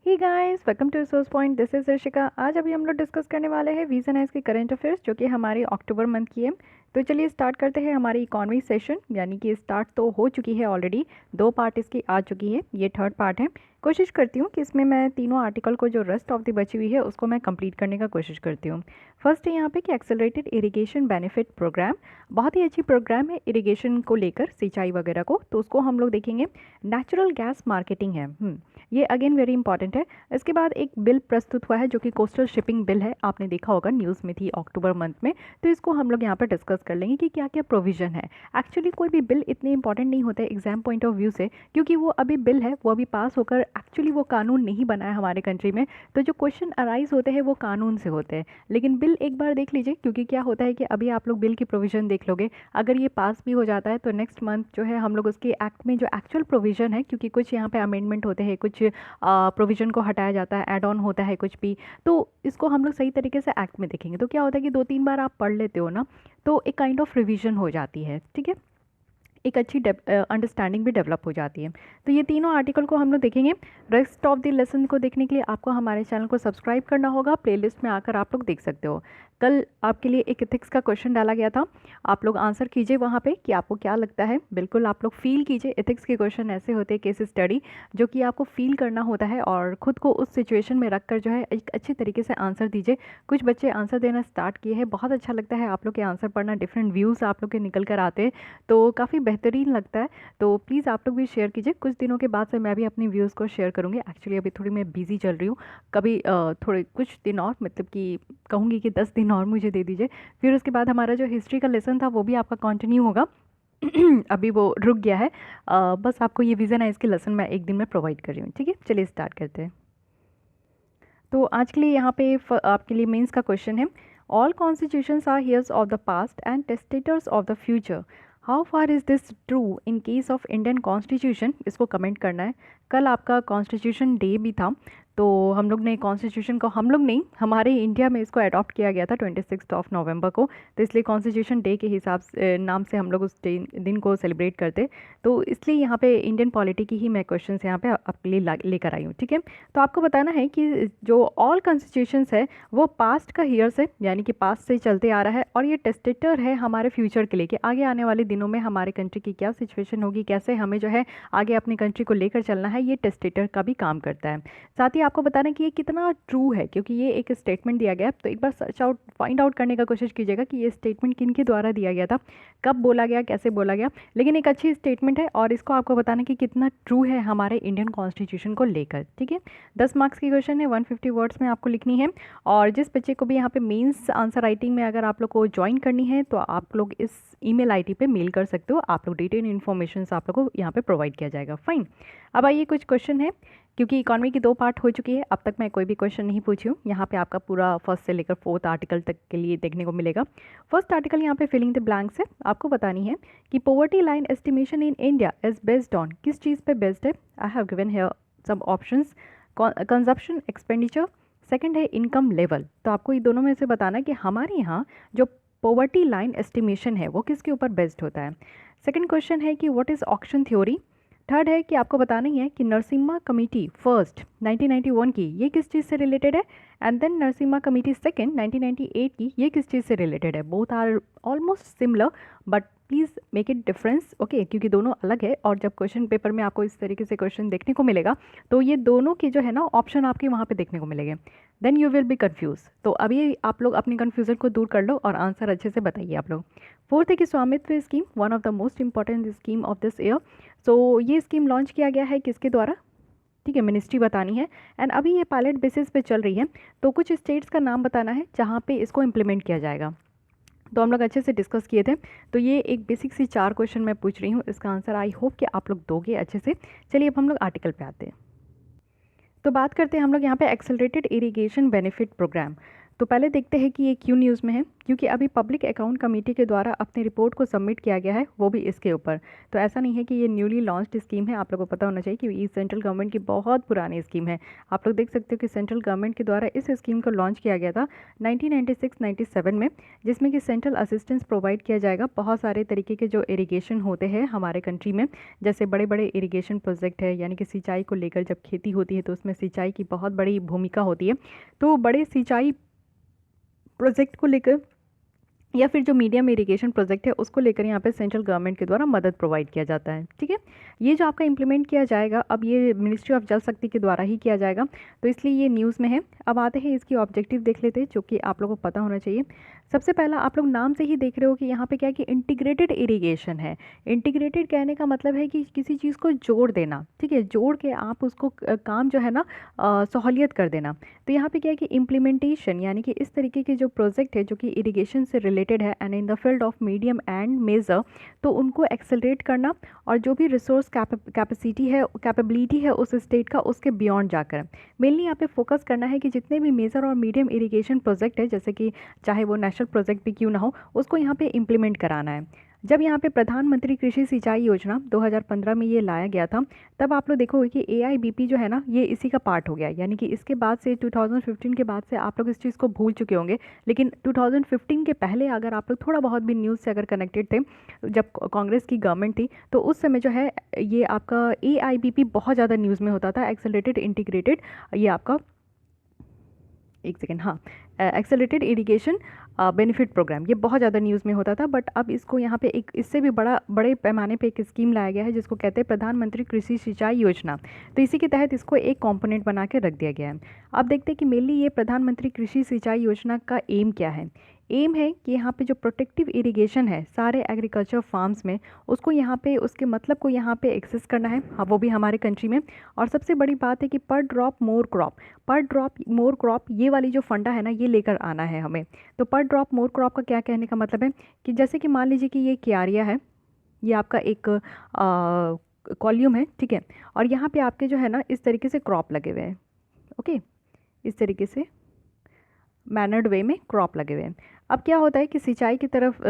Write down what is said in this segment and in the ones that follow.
Hey guys, welcome to Source Point. This is Rishika. आज अभी हम लोग डिस्कस करने वाले हैं वीज़न आइज की करंट अफेयर्स, जो कि हमारी अक्टूबर मंथ की है। तो चलिए स्टार्ट करते हैं हमारी इकॉनमी सेशन, यानी कि स्टार्ट तो हो चुकी है ऑलरेडी। 2 पार्ट इसकी आ चुकी है, ये थर्ड पार्ट है। कोशिश करती हूँ कि इसमें मैं तीनों आर्टिकल को जो रेस्ट ऑफ द बची हुई है उसको मैं कंप्लीट करने का कोशिश करती हूँ। फर्स्ट है यहाँ पे कि एक्सेलरेटेड इरिगेशन बेनिफिट प्रोग्राम, बहुत ही अच्छी प्रोग्राम है इरिगेशन को लेकर, सिंचाई वगैरह को, तो उसको हम लोग देखेंगे। नेचुरल गैस मार्केटिंग है, ये अगेन वेरी इंपॉर्टेंट है। इसके बाद एक बिल प्रस्तुत हुआ है जो कि कोस्टल शिपिंग बिल है, आपने देखा होगा न्यूज़ में थी अक्टूबर मंथ में। तो इसको हम लोग यहाँ पर डिस्कस कर लेंगे कि क्या क्या प्रोविजन है। एक्चुअली कोई भी बिल इतने इंपॉर्टेंट नहीं होता है एग्जाम पॉइंट ऑफ व्यू से, क्योंकि वो अभी बिल है, वो अभी पास होकर एक्चुअली वो कानून नहीं बना है हमारे कंट्री में। तो जो क्वेश्चन अराइज होते हैं वो कानून से होते हैं। लेकिन बिल एक बार देख लीजिए, क्योंकि क्या होता है कि अभी आप लोग बिल की प्रोविजन देख लोगे, अगर ये पास भी हो जाता है तो नेक्स्ट मंथ जो है हम लोग उसके एक्ट में जो एक्चुअल प्रोविजन है, क्योंकि कुछ यहाँ पे अमेंडमेंट होते हैं, कुछ प्रोविजन को हटाया जाता है, ऐड ऑन होता है कुछ भी, तो इसको हम लोग सही तरीके से एक्ट में देखेंगे। तो क्या होता है कि 2-3 बार आप पढ़ लेते हो ना, तो एक काइंड ऑफ रिवीजन हो जाती है, ठीक है, एक अच्छी अंडरस्टैंडिंग भी डेवलप हो जाती है। तो ये तीनों आर्टिकल को हम लोग देखेंगे। रेस्ट ऑफ द लेसन को देखने के लिए आपको हमारे चैनल को सब्सक्राइब करना होगा, प्लेलिस्ट में आकर आप लोग देख सकते हो। कल आपके लिए एक एथिक्स का क्वेश्चन डाला गया था, आप लोग आंसर कीजिए वहाँ पे कि आपको क्या लगता है। बिल्कुल आप लोग फील कीजिए, एथिक्स के क्वेश्चन ऐसे होते हैं, केस स्टडी, जो कि आपको फील करना होता है और ख़ुद को उस सिचुएशन में रख कर जो है एक अच्छे तरीके से आंसर दीजिए। कुछ बच्चे आंसर देना स्टार्ट किए हैं, बहुत अच्छा लगता है आप लोग के आंसर पढ़ना, डिफरेंट व्यूज़ आप लोग के निकल कर आते हैं, तो काफ़ी बेहतरीन लगता है। तो प्लीज़ आप लोग भी शेयर कीजिए। कुछ दिनों के बाद से मैं भी अपनी व्यूज़ को शेयर करूँगी। एक्चुअली अभी थोड़ी मैं बिज़ी चल रही हूँ, कभी थोड़े कुछ दिन और, मतलब कि कहूँगी कि 10 दिन और मुझे दे दीजिए, फिर उसके बाद हमारा जो हिस्ट्री का लेसन था वो भी आपका कंटिन्यू होगा। अभी वो रुक गया है, बस आपको ये विज़न है, इसके लेसन मैं एक दिन में प्रोवाइड कर रही हूँ, ठीक है। चलिए स्टार्ट करते हैं। तो आज के लिए यहाँ पे आपके लिए मेंस का क्वेश्चन है, all constitutions are heirs of the past and testators of the future, how far is this true in case of Indian constitution. इसको कमेंट करना है। कल आपका कॉन्स्टिट्यूशन डे भी था, तो हम लोग ने कॉन्स्टिट्यूशन को, हम लोग नहीं, हमारे इंडिया में इसको अडॉप्ट किया गया था 26 नवंबर को, तो इसलिए कॉन्स्टिट्यूशन डे के हिसाब से नाम से हम लोग उस दिन को सेलिब्रेट करते। तो इसलिए यहाँ पे इंडियन पॉलिटी की ही मैं क्वेश्चन यहाँ पे आपके लिए लेकर आई हूँ, ठीक है। तो आपको बताना है कि जो ऑल कॉन्स्टिट्यूशंस है वो पास्ट का ईयर से, यानी कि पास्ट से चलते आ रहा है, और ये टेस्टेटर है हमारे फ्यूचर के लिए कि आगे आने वाले दिनों में हमारे कंट्री की क्या सिचुएशन होगी, कैसे हमें जो है आगे अपनी कंट्री को लेकर चलना है, ये टेस्टेटर का भी काम करता है। साथ ही आपको बताना है कि ये कितना ट्रू है, क्योंकि ये एक स्टेटमेंट दिया गया है, तो एक बार सर्च आउट, फाइंड आउट करने का कोशिश कीजिएगा कि ये स्टेटमेंट किन के द्वारा दिया गया था, कब बोला गया, कैसे बोला गया। लेकिन एक अच्छी स्टेटमेंट है, और इसको आपको बताना है कि कितना ट्रू है हमारे इंडियन कॉन्स्टिट्यूशन को लेकर, ठीक है। 10 मार्क्स की क्वेश्चन है, 150 वर्ड्स में आपको लिखनी है। और जिस बच्चे को भी यहाँ पे मेंस आंसर राइटिंग में अगर आप लोग को ज्वाइन करनी है, तो आप लोग इस ईमेल आईडी पे मेल कर सकते हो, आप लोग डिटेल इन्फॉर्मेशन आप लोग को यहाँ पे प्रोवाइड किया जाएगा। फाइन, अब आइए कुछ क्वेश्चन है, क्योंकि इकॉनमी की 2 पार्ट हो चुकी है, अब तक मैं कोई भी क्वेश्चन नहीं पूछी हूँ। यहाँ पे आपका पूरा फर्स्ट से लेकर 4th आर्टिकल तक के लिए देखने को मिलेगा। फर्स्ट आर्टिकल यहाँ पे फिलिंग द ब्लैंक्स है, आपको बतानी है कि poverty line estimation in India is based on, किस चीज़ पे बेस्ड है। I have given here some options, consumption expenditure, second है इनकम लेवल। तो आपको ये दोनों में से बताना है कि हमारे यहाँ जो पोवर्टी लाइन एस्टिमेशन है वो किसके ऊपर बेस्ड होता है। सेकंड क्वेश्चन है कि what is auction theory. Third है कि आपको बताना ही है कि नरसिम्हा कमेटी फर्स्ट 1991 की, ये किस चीज़ से रिलेटेड है, and then Narasimha committee second 1998 की, ये किस चीज़ से रिलेटेड है। Both are almost similar, but please make it difference, okay, क्योंकि दोनों अलग है, और जब क्वेश्चन पेपर में आपको इस तरीके से क्वेश्चन देखने को मिलेगा, तो ये दोनों के जो है ना ऑप्शन आपके वहाँ पे देखने को मिलेंगे, then you will be confuse. तो अभी आप लोग अपनी कन्फ्यूज़न को दूर कर लो और आंसर अच्छे से बताइए आप लोग। फोर्थ है कि Svamitva scheme, one of the most important scheme of this year. So ये स्कीम लॉन्च किया गया है किसके द्वारा, ठीक है, मिनिस्ट्री बतानी है, एंड अभी ये पायलट बेसिस पे चल रही है। तो कुछ स्टेट्स का नाम बताना है जहाँ पे इसको इम्प्लीमेंट किया जाएगा। तो हम लोग अच्छे से डिस्कस किए थे, तो ये एक बेसिक सी 4 क्वेश्चन मैं पूछ रही हूँ, इसका आंसर आई होप कि आप लोग दोगे अच्छे से। चलिए अब हम लोग आर्टिकल पे आते हैं। तो बात करते हैं हम लोग यहाँ पे एक्सेलरेटेड इरिगेशन बेनिफिट प्रोग्राम। तो पहले देखते हैं कि ये क्यों न्यूज़ में है, क्योंकि अभी पब्लिक अकाउंट कमेटी के द्वारा अपनी रिपोर्ट को सबमिट किया गया है, वो भी इसके ऊपर। तो ऐसा नहीं है कि ये न्यूली लॉन्च्ड स्कीम है, आप लोगों को पता होना चाहिए कि ये सेंट्रल गवर्नमेंट की बहुत पुरानी स्कीम है। आप लोग देख सकते हो कि सेंट्रल गवर्नमेंट के द्वारा इस स्कीम को लॉन्च किया गया था 1996-97 में, जिसमें कि सेंट्रल असिस्टेंस प्रोवाइड किया जाएगा बहुत सारे तरीके के जो इरीगेशन होते हैं हमारे कंट्री में, जैसे बड़े बड़े इरीगेशन प्रोजेक्ट है, यानी कि सिंचाई को लेकर जब खेती होती है तो उसमें सिंचाई की बहुत बड़ी भूमिका होती है। तो बड़े सिंचाई प्रोजेक्ट को लेकर या फिर जो मीडियम इरिगेशन प्रोजेक्ट है उसको लेकर यहाँ पे सेंट्रल गवर्नमेंट के द्वारा मदद प्रोवाइड किया जाता है। ठीक है, ये जो आपका इम्प्लीमेंट किया जाएगा अब ये मिनिस्ट्री ऑफ जल शक्ति के द्वारा ही किया जाएगा, तो इसलिए ये न्यूज़ में है। अब आते हैं इसकी ऑब्जेक्टिव देख लेते हैं, जो कि आप लोगों को पता होना चाहिए। सबसे पहला आप लोग नाम से ही देख रहे हो कि यहाँ पे क्या है कि इंटीग्रेटेड इरिगेशन है। इंटीग्रेटेड कहने का मतलब है कि किसी चीज़ को जोड़ देना, ठीक है, जोड़ के आप उसको काम जो है ना सहूलियत कर देना। तो यहाँ पे क्या है कि इम्प्लीमेंटेशन, यानी कि इस तरीके के जो प्रोजेक्ट है जो कि इरिगेशन से रिलेटेड है and in the field of medium and major, तो उनको एक्सेलरेट करना और जो भी रिसोर्स कैपेसिटी है, कैपेबिलिटी है उस स्टेट का, उसके बियॉन्ड जाकर मेनली यहाँ पे फोकस करना है कि जितने भी मेजर और मीडियम इरिगेशन प्रोजेक्ट है, जैसे कि चाहे वो नेशनल प्रोजेक्ट भी क्यों ना हो, उसको यहाँ पे इम्प्लीमेंट कराना है। जब यहाँ पे प्रधानमंत्री कृषि सिंचाई योजना 2015 में ये लाया गया था, तब आप लोग देखोगे कि AIBP जो है ना ये इसी का पार्ट हो गया, यानी कि इसके बाद से 2015 के बाद से आप लोग इस चीज़ को भूल चुके होंगे, लेकिन 2015 के पहले अगर आप लोग थोड़ा बहुत भी न्यूज़ से अगर कनेक्टेड थे, जब कांग्रेस की गवर्नमेंट थी, तो उस समय जो है ये आपका AIBP बहुत ज़्यादा न्यूज़ में होता था, एक्सेलरेटेड इंटीग्रेटेड, ये आपका एक सेकेंड, हाँ, एक्सेलरेटेड इरिगेशन बेनिफिट प्रोग्राम, ये बहुत ज़्यादा न्यूज़ में होता था। बट अब इसको यहाँ पे एक इससे भी बड़े पैमाने पे एक स्कीम लाया गया है जिसको कहते हैं प्रधानमंत्री कृषि सिंचाई योजना। तो इसी के तहत इसको एक कंपोनेंट बना के रख दिया गया है। अब देखते हैं कि मेनली ये प्रधानमंत्री कृषि सिंचाई योजना का एम क्या है। एम है कि यहाँ पे जो प्रोटेक्टिव इरिगेशन है सारे एग्रीकल्चर फार्म्स में, उसको यहाँ पे उसके मतलब को यहाँ पे एक्सेस करना है, हाँ, वो भी हमारे कंट्री में। और सबसे बड़ी बात है कि पर ड्रॉप मोर क्रॉप, पर ड्रॉप मोर क्रॉप, ये वाली जो फंडा है ना ये लेकर आना है हमें। तो पर ड्रॉप मोर क्रॉप का क्या कहने का मतलब है कि जैसे कि मान लीजिए कि ये क्यारिया है, ये आपका एक कॉल्यूम है, ठीक है, और यहाँ पे आपके जो है ना इस तरीके से क्रॉप लगे हुए हैं, ओके, इस तरीके से मैनर्ड वे में क्रॉप लगे हुए हैं। अब क्या होता है कि सिंचाई की तरफ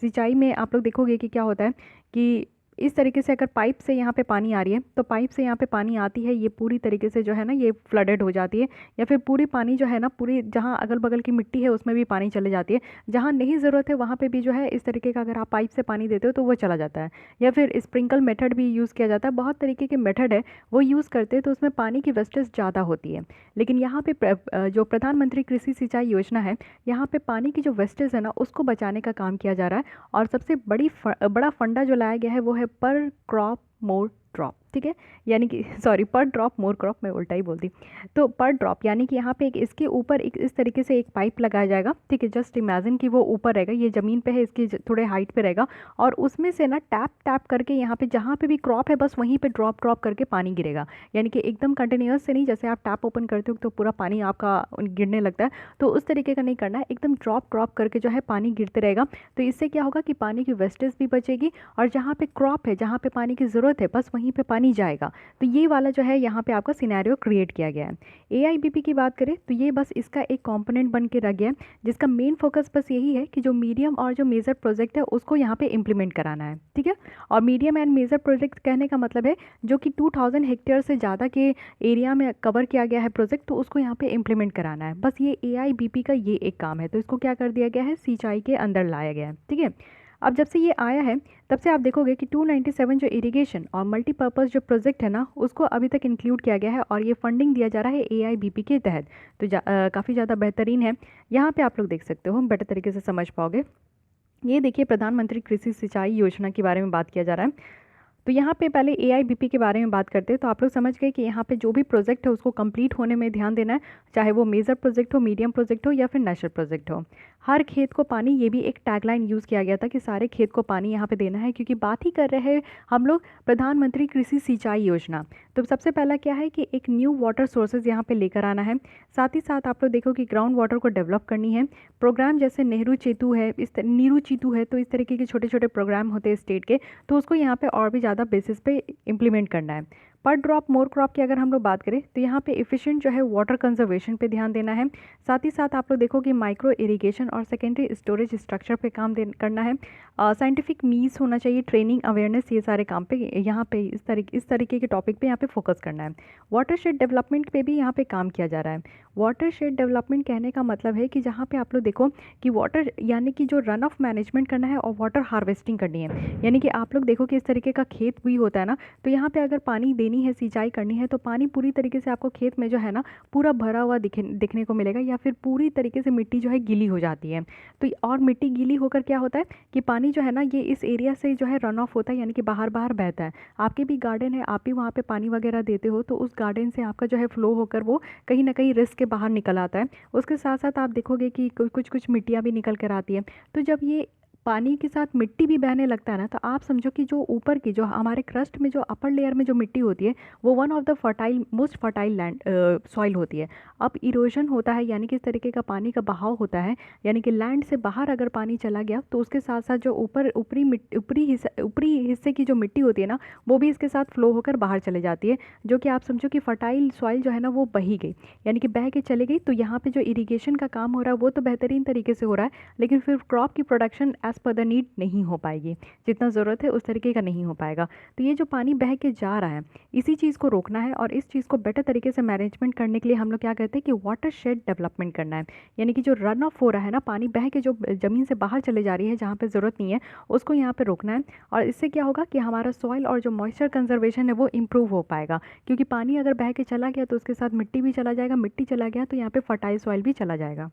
सिंचाई में आप लोग देखोगे कि क्या होता है कि इस तरीके से अगर पाइप से यहाँ पे पानी आ रही है, तो पाइप से यहाँ पे पानी आती है, ये पूरी तरीके से जो है ना ये फ्लडेड हो जाती है, या फिर पूरी पानी जो है ना पूरी जहाँ अगल बगल की मिट्टी है उसमें भी पानी चले जाती है, जहाँ नहीं ज़रूरत है वहाँ पे भी जो है इस तरीके का अगर आप पाइप से पानी देते हो तो वो चला जाता है। या फिर स्प्रिंकल मेथड भी यूज़ किया जाता है, बहुत तरीके के मेथड है वो यूज़ करते हैं, तो उसमें पानी की वेस्टेज ज़्यादा होती है। लेकिन यहाँ पे जो प्रधानमंत्री कृषि सिंचाई योजना है, यहाँ पे पानी की जो वेस्टेज है ना उसको बचाने का काम किया जा रहा है। और सबसे बड़ा फंडा जो लाया गया है वो है पर क्रॉप मोर ड्रॉप, ठीक है, यानी कि सॉरी, पर ड्रॉप मोर क्रॉप, मैं उल्टा ही बोलती। तो पर ड्रॉप यानी कि यहाँ पे एक इसके ऊपर एक इस तरीके से एक पाइप लगाया जाएगा, ठीक है, जस्ट इमेजिन कि वो ऊपर रहेगा, ये ज़मीन पे है, इसकी थोड़े हाइट पे रहेगा, और उसमें से ना टैप टैप करके यहाँ पे जहाँ पे भी क्रॉप है बस वहीं पे ड्रॉप करके पानी गिरेगा, यानी कि एकदम कंटिन्यूस से नहीं, जैसे आप टैप ओपन करते हो तो पूरा पानी आपका गिरने लगता है, तो उस तरीके का नहीं करना है, एकदम ड्रॉप करके जो है पानी गिरते रहेगा। तो इससे क्या होगा कि पानी की वेस्टेज भी बचेगी, और जहाँ पे क्रॉप है, जहाँ पे पानी की ज़रूरत है, बस वहीं पे पानी जाएगा। तो ये वाला जो है यहाँ पे आपका सिनेरियो क्रिएट किया गया है। AIBP की बात करें तो ये बस इसका एक कंपोनेंट बन के रह गया है, जिसका मेन फोकस बस यही है कि जो मीडियम और जो मेजर प्रोजेक्ट है उसको यहाँ पे इम्प्लीमेंट कराना है, ठीक है। और मीडियम एंड मेजर प्रोजेक्ट कहने का मतलब है जो कि 2000 हेक्टेयर से ज़्यादा के एरिया में कवर किया गया है प्रोजेक्ट, तो उसको यहाँ पे इम्प्लीमेंट कराना है। बस ये AIBP का ये एक काम है, तो इसको क्या कर दिया गया है, सिंचाई के अंदर लाया गया है, ठीक है। अब जब से ये आया है तब से आप देखोगे कि 297 जो इरिगेशन और मल्टीपर्पज़ जो प्रोजेक्ट है ना उसको अभी तक इंक्लूड किया गया है, और ये फंडिंग दिया जा रहा है AIBP के तहत। तो काफ़ी ज़्यादा बेहतरीन है। यहाँ पे आप लोग देख सकते हो, बेटर तरीके से समझ पाओगे। ये देखिए प्रधानमंत्री कृषि सिंचाई योजना के बारे में बात किया जा रहा है। तो यहाँ पे पहले AIBP के बारे में बात करते हैं, तो आप लोग समझ गए कि यहाँ पे जो भी प्रोजेक्ट है उसको कंप्लीट होने में ध्यान देना है, चाहे वो मेजर प्रोजेक्ट हो, मीडियम प्रोजेक्ट हो, या फिर नेशनल प्रोजेक्ट हो। हर खेत को पानी, ये भी एक टैगलाइन यूज़ किया गया था कि सारे खेत को पानी यहाँ पे देना है, क्योंकि बात ही कर रहे हैं हम लोग प्रधानमंत्री कृषि सिंचाई योजना। तो सबसे पहला क्या है कि एक न्यू वाटर सोर्सेज यहाँ पे लेकर आना है, साथ ही साथ आप लोग देखो कि ग्राउंड वाटर को डेवलप करनी है। प्रोग्राम जैसे नीरू चेतु है, नीरू चीतू है, तो इस तरीके के छोटे छोटे प्रोग्राम होते हैं स्टेट के, तो उसको यहाँ पे और भी ज़्यादा बेसिस पे इम्प्लीमेंट करना है। पर ड्रॉप मोर क्रॉप की अगर हम लोग बात करें तो यहाँ पे एफिशिएंट जो है वाटर कंजर्वेशन पे ध्यान देना है। साथ ही साथ आप लोग देखो कि माइक्रो इरिगेशन और सेकेंडरी स्टोरेज स्ट्रक्चर पे काम करना है। साइंटिफिक मीन्स होना चाहिए, ट्रेनिंग, अवेयरनेस, ये सारे काम पे यहाँ पे इस तरीके के टॉपिक पे यहाँ पे फोकस करना है। वाटरशेड डेवलपमेंट पे भी यहाँ पे काम किया जा रहा है। वाटरशेड डेवलपमेंट कहने का मतलब है कि जहाँ पे आप लोग देखो कि वाटर यानी कि जो रन ऑफ मैनेजमेंट करना है और वाटर हार्वेस्टिंग करनी है। यानी कि आप लोग देखो कि इस तरीके का खेत भी होता है ना, तो यहाँ पे अगर पानी देनी है, सिंचाई करनी है, तो पानी पूरी तरीके से आपको खेत में जो है ना पूरा भरा हुआ दिखने को मिलेगा, या फिर पूरी तरीके से मिट्टी जो है गीली हो जाती है। तो और मिट्टी गीली होकर क्या होता है कि पानी जो है ना ये इस एरिया से जो है रन ऑफ होता है, यानी कि बाहर बाहर बहता है। आपके भी गार्डन है, आप भी वहाँ पे पानी वगैरह देते हो, तो उस गार्डन से आपका जो है फ्लो होकर वो कहीं ना कहीं रिस्क के बाहर निकल आता है। उसके साथ साथ आप देखोगे कि कुछ कुछ मिट्टियाँ भी निकल कर आती है। तो जब ये पानी के साथ मिट्टी भी बहने लगता है ना, तो आप समझो कि जो ऊपर की जो हमारे क्रस्ट में जो अपर लेयर में जो मिट्टी होती है वो one of the fertile most fertile land soil होती है। अब इरोजन होता है, यानी कि इस तरीके का पानी का बहाव होता है, यानी कि लैंड से बाहर अगर पानी चला गया तो उसके साथ साथ जो ऊपरी हिस्से की जो मिट्टी होती है ना वो भी इसके साथ फ्लो होकर बाहर चले जाती है, जो कि आप समझो कि फर्टाइल सॉइल जो है ना वो बही गई, यानी कि बह के चली गई। तो यहाँ पे जो इरीगेशन का काम हो रहा है वो तो बेहतरीन तरीके से हो रहा है, लेकिन फिर क्रॉप की production as per the need नहीं हो पाएगी, जितना ज़रूरत है उस तरीके का नहीं हो पाएगा। तो ये जो पानी बह के जा रहा है इसी चीज़ को रोकना है, और इस चीज़ को बेटर तरीके से मैनेजमेंट करने के लिए हम लोग क्या कहते हैं कि वाटर शेड डेवलपमेंट करना है। यानी कि जो रन ऑफ हो रहा है ना, पानी बह के जो ज़मीन से बाहर चले जा रही है जहाँ पे ज़रूरत नहीं है, उसको यहाँ पे रोकना है। और इससे क्या होगा कि हमारा सॉइल और जो मॉइस्चर कंजर्वेशन है वो इम्प्रूव हो पाएगा, क्योंकि पानी अगर बह के चला गया तो उसके साथ मिट्टी भी चला जाएगा, मिट्टी चला गया तो यहाँ पे फर्टाइल सॉइल भी चला जाएगा।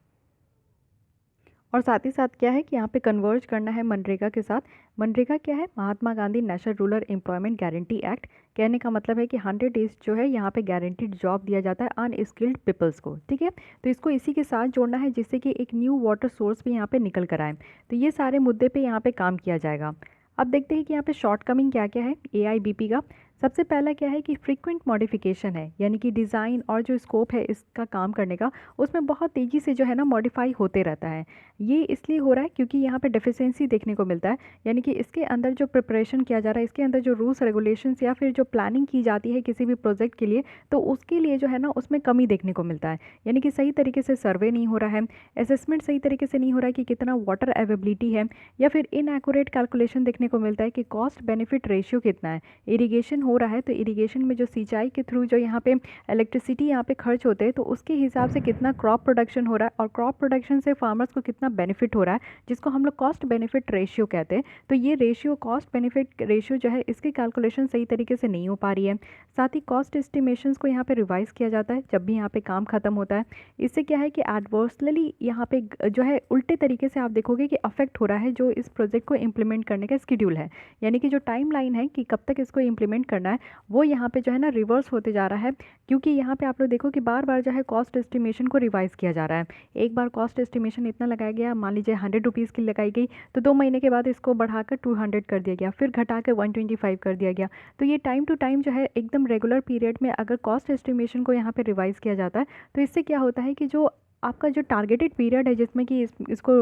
और साथ ही साथ क्या है कि यहाँ पे कन्वर्ज करना है मनरेगा के साथ। मनरेगा क्या है? Mahatma Gandhi national rural employment guarantee act. कहने का मतलब है कि 100 डेज जो है यहाँ पे गारंटीड जॉब दिया जाता है अनस्किल्ड पीपल्स को, ठीक है। तो इसको इसी के साथ जोड़ना है जिससे कि एक न्यू वाटर सोर्स भी यहाँ पे निकल कर आए। तो ये सारे मुद्दे पे यहाँ पे काम किया जाएगा। अब देखते हैं कि यहाँ पे शॉर्टकमिंग क्या क्या है AIBP का। सबसे पहला क्या है कि फ्रीक्वेंट मॉडिफिकेशन है, यानी कि डिज़ाइन और जो स्कोप है इसका काम करने का उसमें बहुत तेज़ी से जो है ना मॉडिफाई होते रहता है। ये इसलिए हो रहा है क्योंकि यहाँ पे डेफिशिएंसी देखने को मिलता है, यानी कि इसके अंदर जो प्रिपरेशन किया जा रहा है, इसके अंदर जो रूल्स रेगुलेशंस या फिर जो प्लानिंग की जाती है किसी भी प्रोजेक्ट के लिए, तो उसके लिए जो है ना उसमें कमी देखने को मिलता है। यानी कि सही तरीके से सर्वे नहीं हो रहा है, असेसमेंट सही तरीके से नहीं हो रहा है कि कितना वाटर अवेलेबिलिटी है, या फिर इनएक्यूरेट कैलकुलेशन देखने को मिलता है कि कॉस्ट बेनिफिट रेशियो कितना है। इरीगेशन हो रहा है तो इरीगेशन में जो सिंचाई के थ्रू जो यहाँ पे इलेक्ट्रिसिटी यहाँ पे खर्च होते हैं, तो उसके हिसाब से कितना क्रॉप प्रोडक्शन हो रहा है और क्रॉप प्रोडक्शन से फार्मर्स को कितना बेनिफिट हो रहा है, जिसको हम लोग कॉस्ट बेनिफिट रेशियो कहते हैं। तो ये रेशियो, कॉस्ट बेनिफिट रेशियो जो है, इसकी कैलकुलेशन सही तरीके से नहीं हो पा रही है। साथ ही कॉस्ट एस्टिमेशंस को यहाँ पे रिवाइज किया जाता है जब भी यहाँ पे काम खत्म होता है। इससे क्या है कि एडवर्सली यहाँ पे जो है उल्टे तरीके से आप देखोगे कि अफेक्ट हो रहा है जो इस प्रोजेक्ट को इम्प्लीमेंट करने का स्केड्यूल है, यानी कि जो टाइम लाइन है कि कब तक इसको इम्प्लीमेंट करना है वो यहाँ पे जो है ना रिवर्स होते जा रहा है। क्योंकि यहाँ पे आप लोग देखो कि बार बार जो है कॉस्ट एस्टिमेशन को रिवाइज किया जा रहा है। एक बार कॉस्ट एस्टिमेशन इतना लगाया गया, मान लीजिए 100 रुपीज़ की लगाई गई, तो 2 महीने के बाद इसको बढ़ाकर 200 कर दिया गया, फिर घटाकर 125 कर दिया गया। तो ये टाइम टू टाइम जो है एकदम रेगुलर पीरियड में अगर कॉस्ट एस्टिमेशन को यहाँ पे रिवाइज किया जाता है, तो इससे क्या होता है कि जो आपका जो टारगेटेड पीरियड है जिसमें कि इसको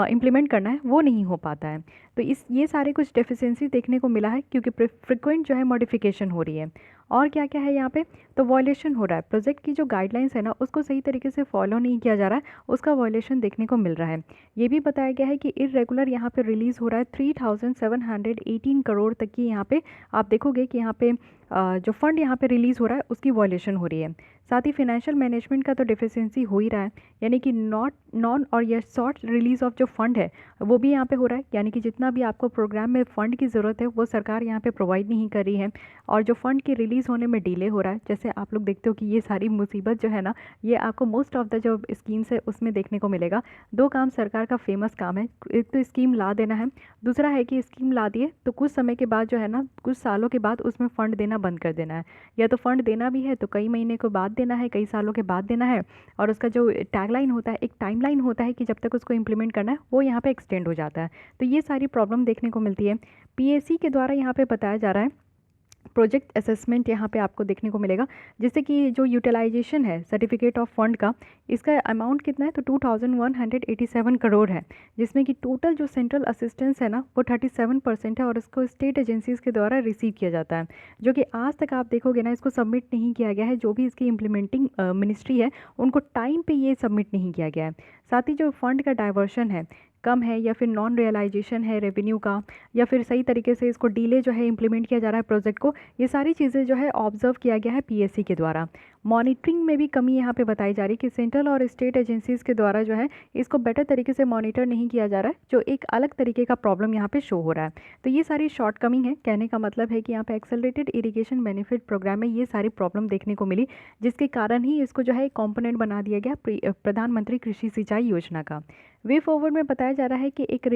इम्प्लीमेंट करना है वो नहीं हो पाता है। तो ये सारे कुछ डेफिशिएंसी देखने को मिला है क्योंकि फ्रिक्वेंट जो है मॉडिफिकेशन हो रही है। और क्या क्या है यहाँ पे, तो वॉयलेशन हो रहा है, प्रोजेक्ट की जो गाइडलाइंस है ना उसको सही तरीके से फॉलो नहीं किया जा रहा है, उसका वॉयलेशन देखने को मिल रहा है। ये भी बताया गया है कि इरेगुलर यहाँ पे रिलीज़ हो रहा है 3718 करोड़ तक की, यहाँ पे आप देखोगे कि यहाँ पे जो फंड यहाँ पे रिलीज़ हो रहा है उसकी वॉयलेशन हो रही है। साथ ही फाइनेंशियल मैनेजमेंट का तो डेफिशिएंसी हो ही रहा है, यानी कि नॉन और या शॉर्ट रिलीज़ ऑफ जो फंड है वो भी यहाँ पे हो रहा है, यानी कि जितना भी आपको प्रोग्राम में फ़ंड की ज़रूरत है वो सरकार यहाँ पे प्रोवाइड नहीं कर रही है, और जो फंड की रिलीज़ होने में डिले हो रहा है। जैसे आप लोग देखते हो कि ये सारी मुसीबत जो है ना ये आपको मोस्ट ऑफ द जो स्कीम्स है उसमें देखने को मिलेगा। 2 काम सरकार का फेमस काम है, एक तो स्कीम ला देना है, दूसरा है कि स्कीम ला दिए तो कुछ समय के बाद जो है ना, कुछ सालों के बाद उसमें फ़ंड देना बंद कर देना है, या तो फ़ंड देना भी है तो कई महीने के बाद देना है, कई सालों के बाद देना है, और उसका जो टैगलाइन होता है, एक टाइमलाइन होता है कि जब तक उसको इम्प्लीमेंट करना है वो यहाँ पे एक्सटेंड हो जाता है। तो ये सारी प्रॉब्लम देखने को मिलती है। PAC के द्वारा यहाँ पे बताया जा रहा है प्रोजेक्ट असेसमेंट यहाँ पे आपको देखने को मिलेगा, जिससे कि जो यूटिलाइजेशन है सर्टिफिकेट ऑफ फंड का, इसका अमाउंट कितना है तो 2187 करोड़ है, जिसमें कि टोटल जो सेंट्रल असिस्टेंस है ना वो 37% है और इसको स्टेट एजेंसीज़ के द्वारा रिसीव किया जाता है, जो कि आज तक आप देखोगे ना इसको सबमिट नहीं किया गया है। जो भी इसकी इम्प्लीमेंटिंग मिनिस्ट्री है उनको टाइम पे ये सबमिट नहीं किया गया है। साथ ही जो फंड का डाइवर्शन है कम है, या फिर नॉन रियलाइजेशन है रेवेन्यू का, या फिर सही तरीके से इसको डिले जो है इम्प्लीमेंट किया जा रहा है प्रोजेक्ट को, ये सारी चीज़ें जो है ऑब्जर्व किया गया है पीएससी के द्वारा। मॉनिटरिंग में भी कमी यहाँ पे बताई जा रही है कि सेंट्रल और स्टेट एजेंसीज़ के द्वारा जो है इसको बेटर तरीके से मॉनिटर नहीं किया जा रहा है, जो एक अलग तरीके का प्रॉब्लम यहाँ पे शो हो रहा है। तो ये सारी शॉर्ट कमिंग है। कहने का मतलब है कि यहाँ पे एक्सेलरेटेड इरिगेशन बेनिफिट प्रोग्राम में ये सारी प्रॉब्लम देखने को मिली, जिसके कारण ही इसको जो है एक कॉम्पोनेंट बना दिया गया प्रधानमंत्री कृषि सिंचाई योजना का। वे फॉरवर्ड में बताया जा रहा है कि एक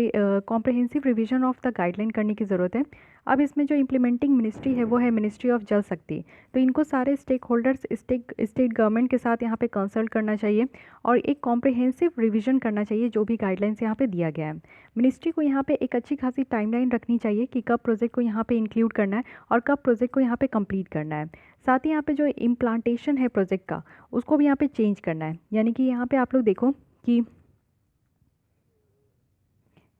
comprehensive revision of the guideline करने की ज़रूरत है। अब इसमें जो इम्प्लीमेंटिंग मिनिस्ट्री है वो है मिनिस्ट्री ऑफ जल शक्ति, तो इनको सारे स्टेक होल्डर्स स्टेट गवर्नमेंट के साथ यहाँ पे कंसल्ट करना चाहिए और एक कॉम्प्रहेंसिव रिवीजन करना चाहिए जो भी गाइडलाइंस यहाँ पे दिया गया है। मिनिस्ट्री को यहाँ पे एक अच्छी खासी टाइमलाइन रखनी चाहिए कि कब प्रोजेक्ट को यहाँ पे इंक्लूड करना है और कब प्रोजेक्ट को यहाँ पे कंप्लीट करना है। साथ ही यहाँ पे जो इम्प्लांटेशन है प्रोजेक्ट का उसको भी यहाँ पे चेंज करना है, यानी कि यहाँ पे आप लोग देखो कि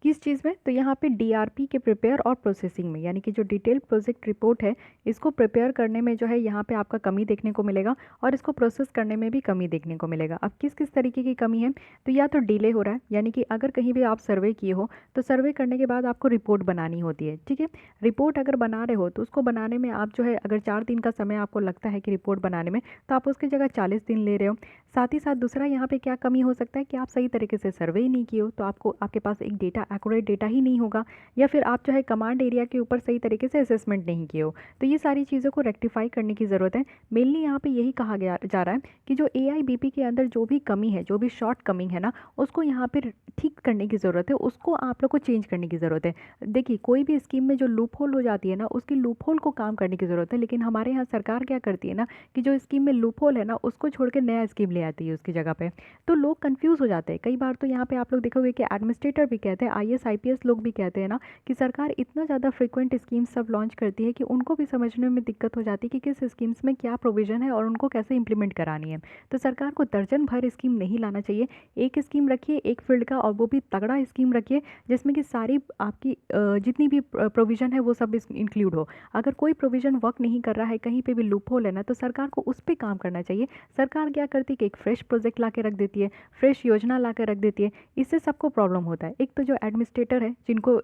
किस चीज़ में, तो यहाँ पे डीआरपी के प्रिपेयर और प्रोसेसिंग में, यानी कि जो डिटेल प्रोजेक्ट रिपोर्ट है इसको प्रिपेयर करने में जो है यहाँ पे आपका कमी देखने को मिलेगा और इसको प्रोसेस करने में भी कमी देखने को मिलेगा। अब किस किस तरीके की कमी है, तो या तो डिले हो रहा है, यानी कि अगर कहीं भी आप सर्वे किए हो तो सर्वे करने के बाद आपको रिपोर्ट बनानी होती है, ठीक है। रिपोर्ट अगर बना रहे हो तो उसको बनाने में आप जो है अगर 4 दिन का समय आपको लगता है कि रिपोर्ट बनाने में, तो आप उसकी जगह 40 दिन ले रहे हो। साथ ही साथ दूसरा यहाँ पे क्या कमी हो सकता है कि आप सही तरीके से सर्वे ही नहीं किए हो, तो आपको आपके पास एक डेटा एक्यूरेट डेटा ही नहीं होगा, या फिर आप जो है कमांड एरिया के ऊपर सही तरीके से असेसमेंट नहीं किए हो। तो ये सारी चीज़ों को रेक्टिफाई करने की ज़रूरत है। मेनली यहाँ पे यही कहा गया जा रहा है कि जो AIBP के अंदर जो भी कमी है, जो भी शॉर्ट कमिंग है ना, उसको यहाँ पे ठीक करने की ज़रूरत है, उसको आप लोग को चेंज करने की ज़रूरत है। देखिए कोई भी स्कीम में जो लूप होल हो जाती है ना, उसकी लूप होल को काम करने की ज़रूरत है, लेकिन हमारे यहाँ सरकार क्या करती है ना कि जो स्कीम में लूप होल है ना उसको छोड़ के नया स्कीम ले आती है उसकी जगह पे, तो लोग कंफ्यूज हो जाते हैं। कई बार तो यहाँ पे आप लोग देखोगे कि एडमिनिस्ट्रेटर भी कहते हैं, IAS IPS लोग भी कहते हैं ना कि सरकार इतना ज़्यादा फ्रिक्वेंट स्कीम्स सब लॉन्च करती है कि उनको भी समझने में दिक्कत हो जाती है कि किस स्कीम्स में क्या प्रोविज़न है और उनको कैसे इंप्लीमेंट करानी है। तो सरकार को दर्जन भर स्कीम नहीं लाना चाहिए, एक स्कीम रखिए एक फील्ड का, और वो भी तगड़ा स्कीम रखिए जिसमें कि सारी आपकी जितनी भी प्रोविज़न है वो सब इंक्लूड हो। अगर कोई प्रोविज़न वर्क नहीं कर रहा है, कहीं पे भी लूप होल है ना, तो सरकार को उस पर काम करना चाहिए। सरकार क्या करती है कि एक फ्रेश प्रोजेक्ट ला के रख देती है, फ्रेश योजना ला के रख देती है, इससे सबको प्रॉब्लम होता है। एक तो जो एडमिनिस्ट्रेटर है जिनको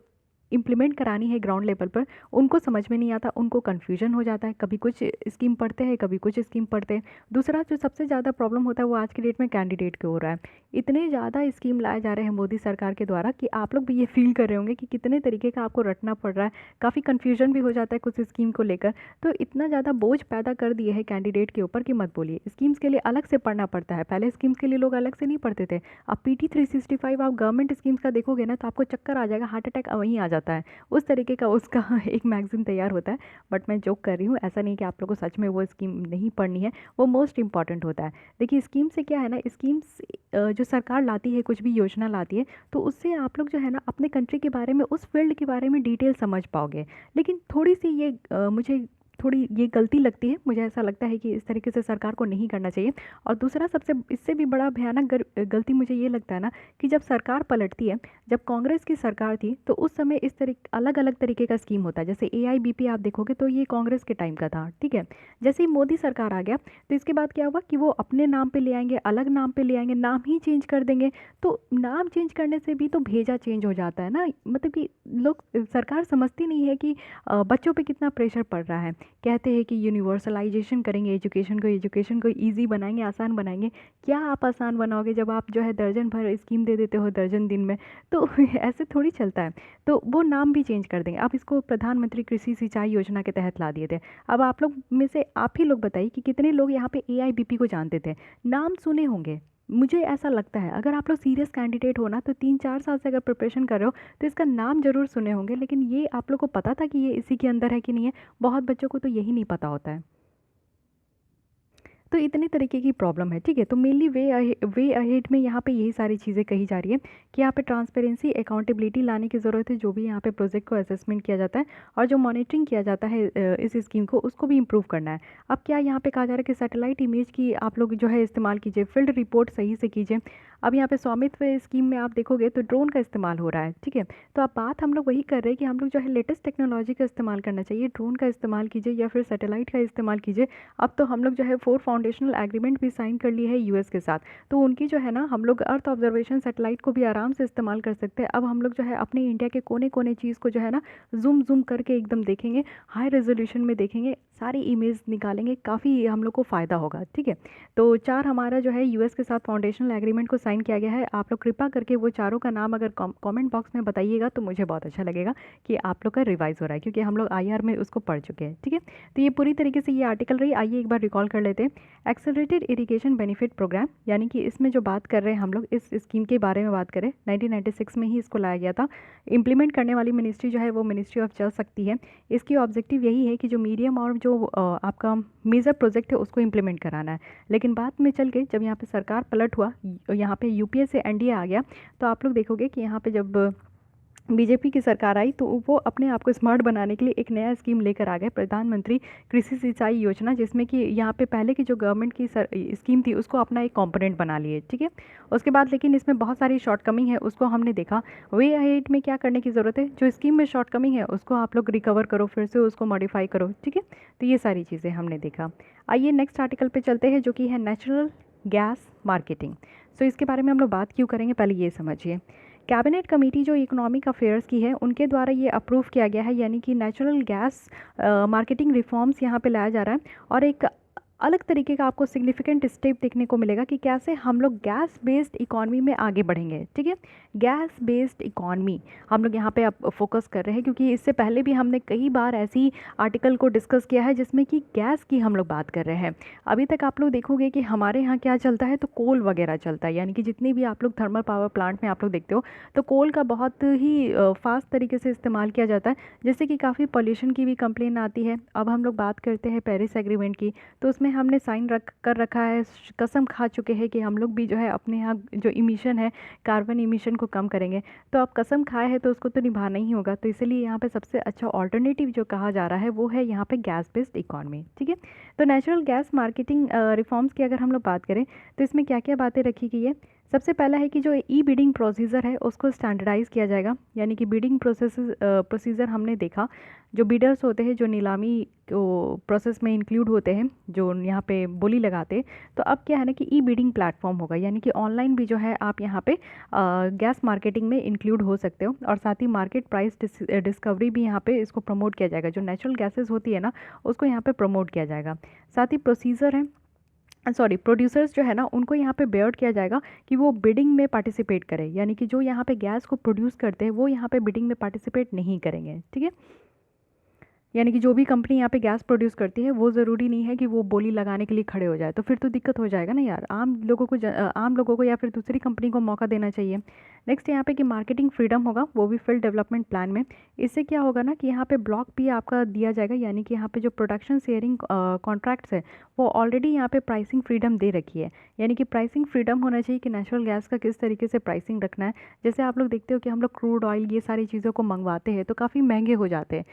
इम्प्लीमेंट करानी है ग्राउंड लेवल पर, उनको समझ में नहीं आता, उनको कन्फ्यूजन हो जाता है, कभी कुछ स्कीम पढ़ते हैं कभी कुछ स्कीम पढ़ते हैं। दूसरा जो सबसे ज़्यादा प्रॉब्लम होता है वो आज की डेट में कैंडिडेट को हो रहा है। इतने ज़्यादा स्कीम लाए जा रहे हैं मोदी सरकार के द्वारा कि आप लोग भी ये फील कर रहे होंगे कि कितने तरीके का आपको रटना पड़ रहा है, काफ़ी कन्फ्यूजन भी हो जाता है कुछ स्कीम को लेकर। तो इतना ज़्यादा बोझ पैदा कर दिए है कैंडिडेट के ऊपर कि मत बोलिए। स्कीम्स के लिए अलग से पढ़ना पड़ता है, पहले स्कीम्स के लिए लोग अलग से नहीं पढ़ते थे। अब PT 365 आप गवर्नमेंट स्कीम्स का देखोगे ना तो आपको चक्कर आ जाएगा, हार्ट अटैक वहीं आ जाता है। उस तरीके का उसका एक मैगज़ीन तैयार होता है। बट मैं जोक कर रही हूँ, ऐसा नहीं कि आप लोगों को सच में वो स्कीम नहीं पढ़नी है, वो मोस्ट इंपॉर्टेंट होता है। देखिए स्कीम से क्या है ना, स्कीम्स जो सरकार लाती है, कुछ भी योजना लाती है, तो उससे आप लोग जो है ना अपने कंट्री के बारे में, उस फील्ड के बारे में डिटेल समझ पाओगे। लेकिन थोड़ी सी ये मुझे थोड़ी ये गलती लगती है, मुझे ऐसा लगता है कि इस तरीके से सरकार को नहीं करना चाहिए। और दूसरा सबसे इससे भी बड़ा भयानक गलती मुझे ये लगता है ना कि जब सरकार पलटती है, जब कांग्रेस की सरकार थी तो उस समय इस तरीके अलग अलग तरीके का स्कीम होता है। जैसे AIBP आप देखोगे तो ये कांग्रेस के टाइम का था, ठीक है। जैसे ही मोदी सरकार आ गया तो इसके बाद क्या हुआ कि वो अपने नाम पे ले आएंगे, अलग नाम पे ले आएंगे, नाम ही चेंज कर देंगे। तो नाम चेंज करने से भी तो भेजा चेंज हो जाता है ना, मतलब कि लोग, सरकार समझती नहीं है कि बच्चों पे कितना प्रेशर पड़ रहा है। कहते हैं कि यूनिवर्सलाइजेशन करेंगे एजुकेशन को ईजी बनाएंगे, आसान बनाएंगे। क्या आप आसान बनाओगे जब आप जो है दर्जन भर स्कीम दे देते हो दर्जन दिन में, तो ऐसे थोड़ी चलता है। तो वो नाम भी चेंज कर देंगे। आप इसको प्रधानमंत्री कृषि सिंचाई योजना के तहत ला दिए थे। अब आप लोग में से आप ही लोग बताइए कि कितने लोग यहाँ पे AIBP को जानते थे, नाम सुने होंगे। मुझे ऐसा लगता है अगर आप लोग सीरियस कैंडिडेट हो ना तो 3-4 साल से अगर प्रिपरेशन कर रहे हो तो इसका नाम जरूर सुने होंगे, लेकिन ये आप लोग को पता था कि ये इसी के अंदर है कि नहीं है। बहुत बच्चों को तो यही नहीं पता होता है। तो इतने तरीके की प्रॉब्लम है, ठीक है। तो मेनली वे अहेड में यहाँ पे यही सारी चीज़ें कही जा रही है कि यहाँ पे ट्रांसपेरेंसी अकाउंटेबिलिटी लाने की ज़रूरत है, जो भी यहाँ पे प्रोजेक्ट को असेसमेंट किया जाता है और जो मॉनिटरिंग किया जाता है इस स्कीम को, उसको भी इम्प्रूव करना है। अब क्या यहाँ पे कहा जा रहा है कि सैटेलाइट इमेज की आप लोग जो है इस्तेमाल कीजिए, फील्ड रिपोर्ट सही से कीजिए। अब यहाँ पे स्वामित्व स्कीम में आप देखोगे तो ड्रोन का इस्तेमाल हो रहा है, ठीक है। तो अब बात हम लोग वही कर रहे हैं कि हम लोग जो है लेटेस्ट टेक्नोलॉजी का इस्तेमाल करना चाहिए, ड्रोन का इस्तेमाल कीजिए या फिर सैटेलाइट का इस्तेमाल कीजिए। अब तो हम लोग जो है 4 फाउंडेशनल एग्रीमेंट भी साइन कर लिए है यूएस के साथ, तो उनकी जो है ना हम लोग अर्थ ऑब्जर्वेशन सैटेलाइट को भी आराम से इस्तेमाल कर सकते हैं। अब हम लोग जो है अपने इंडिया के कोने कोने चीज़ को जो है ना जूम जूम करके एकदम देखेंगे, हाई रेजोल्यूशन में देखेंगे, सारी इमेज निकालेंगे, काफ़ी हम लोग को फ़ायदा होगा, ठीक है। तो 4 हमारा जो है यूएस के साथ फाउंडेशनल एग्रीमेंट को साइन किया गया है। आप लोग कृपा करके वो चारों का नाम अगर कमेंट बॉक्स में बताइएगा तो मुझे बहुत अच्छा लगेगा कि आप लोग का रिवाइज हो रहा है, क्योंकि हम लोग आईआर में उसको पढ़ चुके हैं, ठीक है। तो ये पूरी तरीके से ये आर्टिकल रही। आइए एक बार रिकॉल कर लेते हैं। एक्सेलरेटेड इरिगेशन बेनिफिट प्रोग्राम, यानी कि इसमें जो बात कर रहे हैं हम लोग इस स्कीम के बारे में बात करें, 1996 में ही इसको लाया गया था। इम्प्लीमेंट करने वाली मिनिस्ट्री जो है वो मिनिस्ट्री ऑफ जल शक्ति है। इसकी ऑब्जेक्टिव यही है कि जो मीडियम और जो आपका मेजर प्रोजेक्ट है उसको इम्प्लीमेंट कराना है। लेकिन बाद में चल के जब यहाँ पे सरकार पलट हुआ, यहाँ पे यूपीए से एनडीए आ गया, तो आप लोग देखोगे कि यहाँ पे जब बीजेपी की सरकार आई तो वो अपने आप को स्मार्ट बनाने के लिए एक नया स्कीम लेकर आ गए, प्रधानमंत्री कृषि सिंचाई योजना, जिसमें कि यहाँ पे पहले की जो गवर्नमेंट की स्कीम थी उसको अपना एक कंपोनेंट बना लिए, ठीक है। उसके बाद लेकिन इसमें बहुत सारी शॉर्टकमिंग है, उसको हमने देखा। वे अहेड में क्या करने की ज़रूरत है, जो स्कीम में शॉर्टकमिंग है उसको आप लोग रिकवर करो, फिर से उसको मॉडिफाई करो, ठीक है। तो ये सारी चीज़ें हमने देखा। आइए नेक्स्ट आर्टिकल पे चलते हैं, जो कि है नेचुरल गैस मार्केटिंग। सो इसके बारे में हम लोग बात क्यों करेंगे, पहले ये समझिए। कैबिनेट कमेटी जो इकोनॉमिक अफेयर्स की है उनके द्वारा ये अप्रूव किया गया है, यानी कि नेचुरल गैस मार्केटिंग रिफॉर्म्स यहाँ पे लाया जा रहा है। और एक अलग तरीके का आपको सिग्निफिकेंट स्टेप देखने को मिलेगा कि कैसे हम लोग गैस बेस्ड इकॉनमी में आगे बढ़ेंगे, ठीक है। गैस बेस्ड इकॉनमी हम लोग यहाँ पे अब फोकस कर रहे हैं, क्योंकि इससे पहले भी हमने कई बार ऐसी आर्टिकल को डिस्कस किया है जिसमें कि गैस की हम लोग बात कर रहे हैं। अभी तक आप लोग देखोगे कि हमारे यहाँ क्या चलता है, तो कोल वगैरह चलता है, यानी कि जितनी भी आप लोग थर्मल पावर प्लांट में आप लोग देखते हो तो कोल का बहुत ही फास्ट तरीके से इस्तेमाल किया जाता है, जिससे कि काफ़ी पॉल्यूशन की भी कंप्लेन आती है। अब हम लोग बात करते हैं पेरिस एग्रीमेंट की, तो उसमें हमने साइन कर रखा है, कसम खा चुके हैं कि हम लोग भी जो है अपने यहाँ जो इमिशन है, कार्बन इमिशन को कम करेंगे। तो अब कसम खाए है तो उसको तो निभाना ही होगा। तो इसलिए यहाँ पे सबसे अच्छा ऑल्टरनेटिव जो कहा जा रहा है वो है यहाँ पे गैस बेस्ड इकॉनमी, ठीक है। तो नेचुरल गैस मार्केटिंग रिफॉर्म्स की अगर हम लोग बात करें तो इसमें क्या क्या बातें रखी गई है। सबसे पहला है कि जो ई बिडिंग प्रोसीजर है उसको स्टैंडर्डाइज किया जाएगा, यानी कि बिडिंग प्रोसीजर हमने देखा, जो बिडर्स होते हैं जो नीलामी प्रोसेस में इंक्लूड होते हैं, जो यहाँ पे बोली लगाते हैं, तो अब क्या है ना कि ई बिडिंग प्लेटफॉर्म होगा, यानी कि ऑनलाइन भी जो है आप यहाँ पे गैस मार्केटिंग में इंक्लूड हो सकते हो। और साथ ही मार्केट प्राइस डिस्कवरी भी यहाँ पे इसको प्रमोट किया जाएगा, जो नेचुरल गैसेज होती है ना उसको यहाँ पे प्रमोट किया जाएगा। साथ ही प्रोड्यूसर्स जो है ना उनको यहाँ पे बेयर किया जाएगा कि वो बिडिंग में पार्टिसिपेट करें, यानी कि जो यहाँ पे गैस को प्रोड्यूस करते हैं वो यहाँ पे बिडिंग में पार्टिसिपेट नहीं करेंगे, ठीक है। यानी कि जो भी कंपनी यहाँ पे गैस प्रोड्यूस करती है वो ज़रूरी नहीं है कि वो बोली लगाने के लिए खड़े हो जाए, तो फिर तो दिक्कत हो जाएगा ना यार। आम लोगों को या फिर दूसरी कंपनी को मौका देना चाहिए। नेक्स्ट यहाँ पे कि मार्केटिंग फ्रीडम होगा, वो भी फील्ड डेवलपमेंट प्लान में। इससे क्या होगा ना कि यहाँ पे ब्लॉक भी आपका दिया जाएगा, यानी कि यहाँ पे जो प्रोडक्शन शेयरिंग कॉन्ट्रैक्ट्स है वो ऑलरेडी यहाँ पे प्राइसिंग फ्रीडम दे रखी है, यानी कि प्राइसिंग फ्रीडम होना चाहिए कि नेचुरल गैस का किस तरीके से प्राइसिंग रखना है। जैसे आप लोग देखते हो कि हम लोग क्रूड ऑयल ये सारी चीज़ों को मंगवाते हैं तो काफ़ी महंगे हो जाते हैं।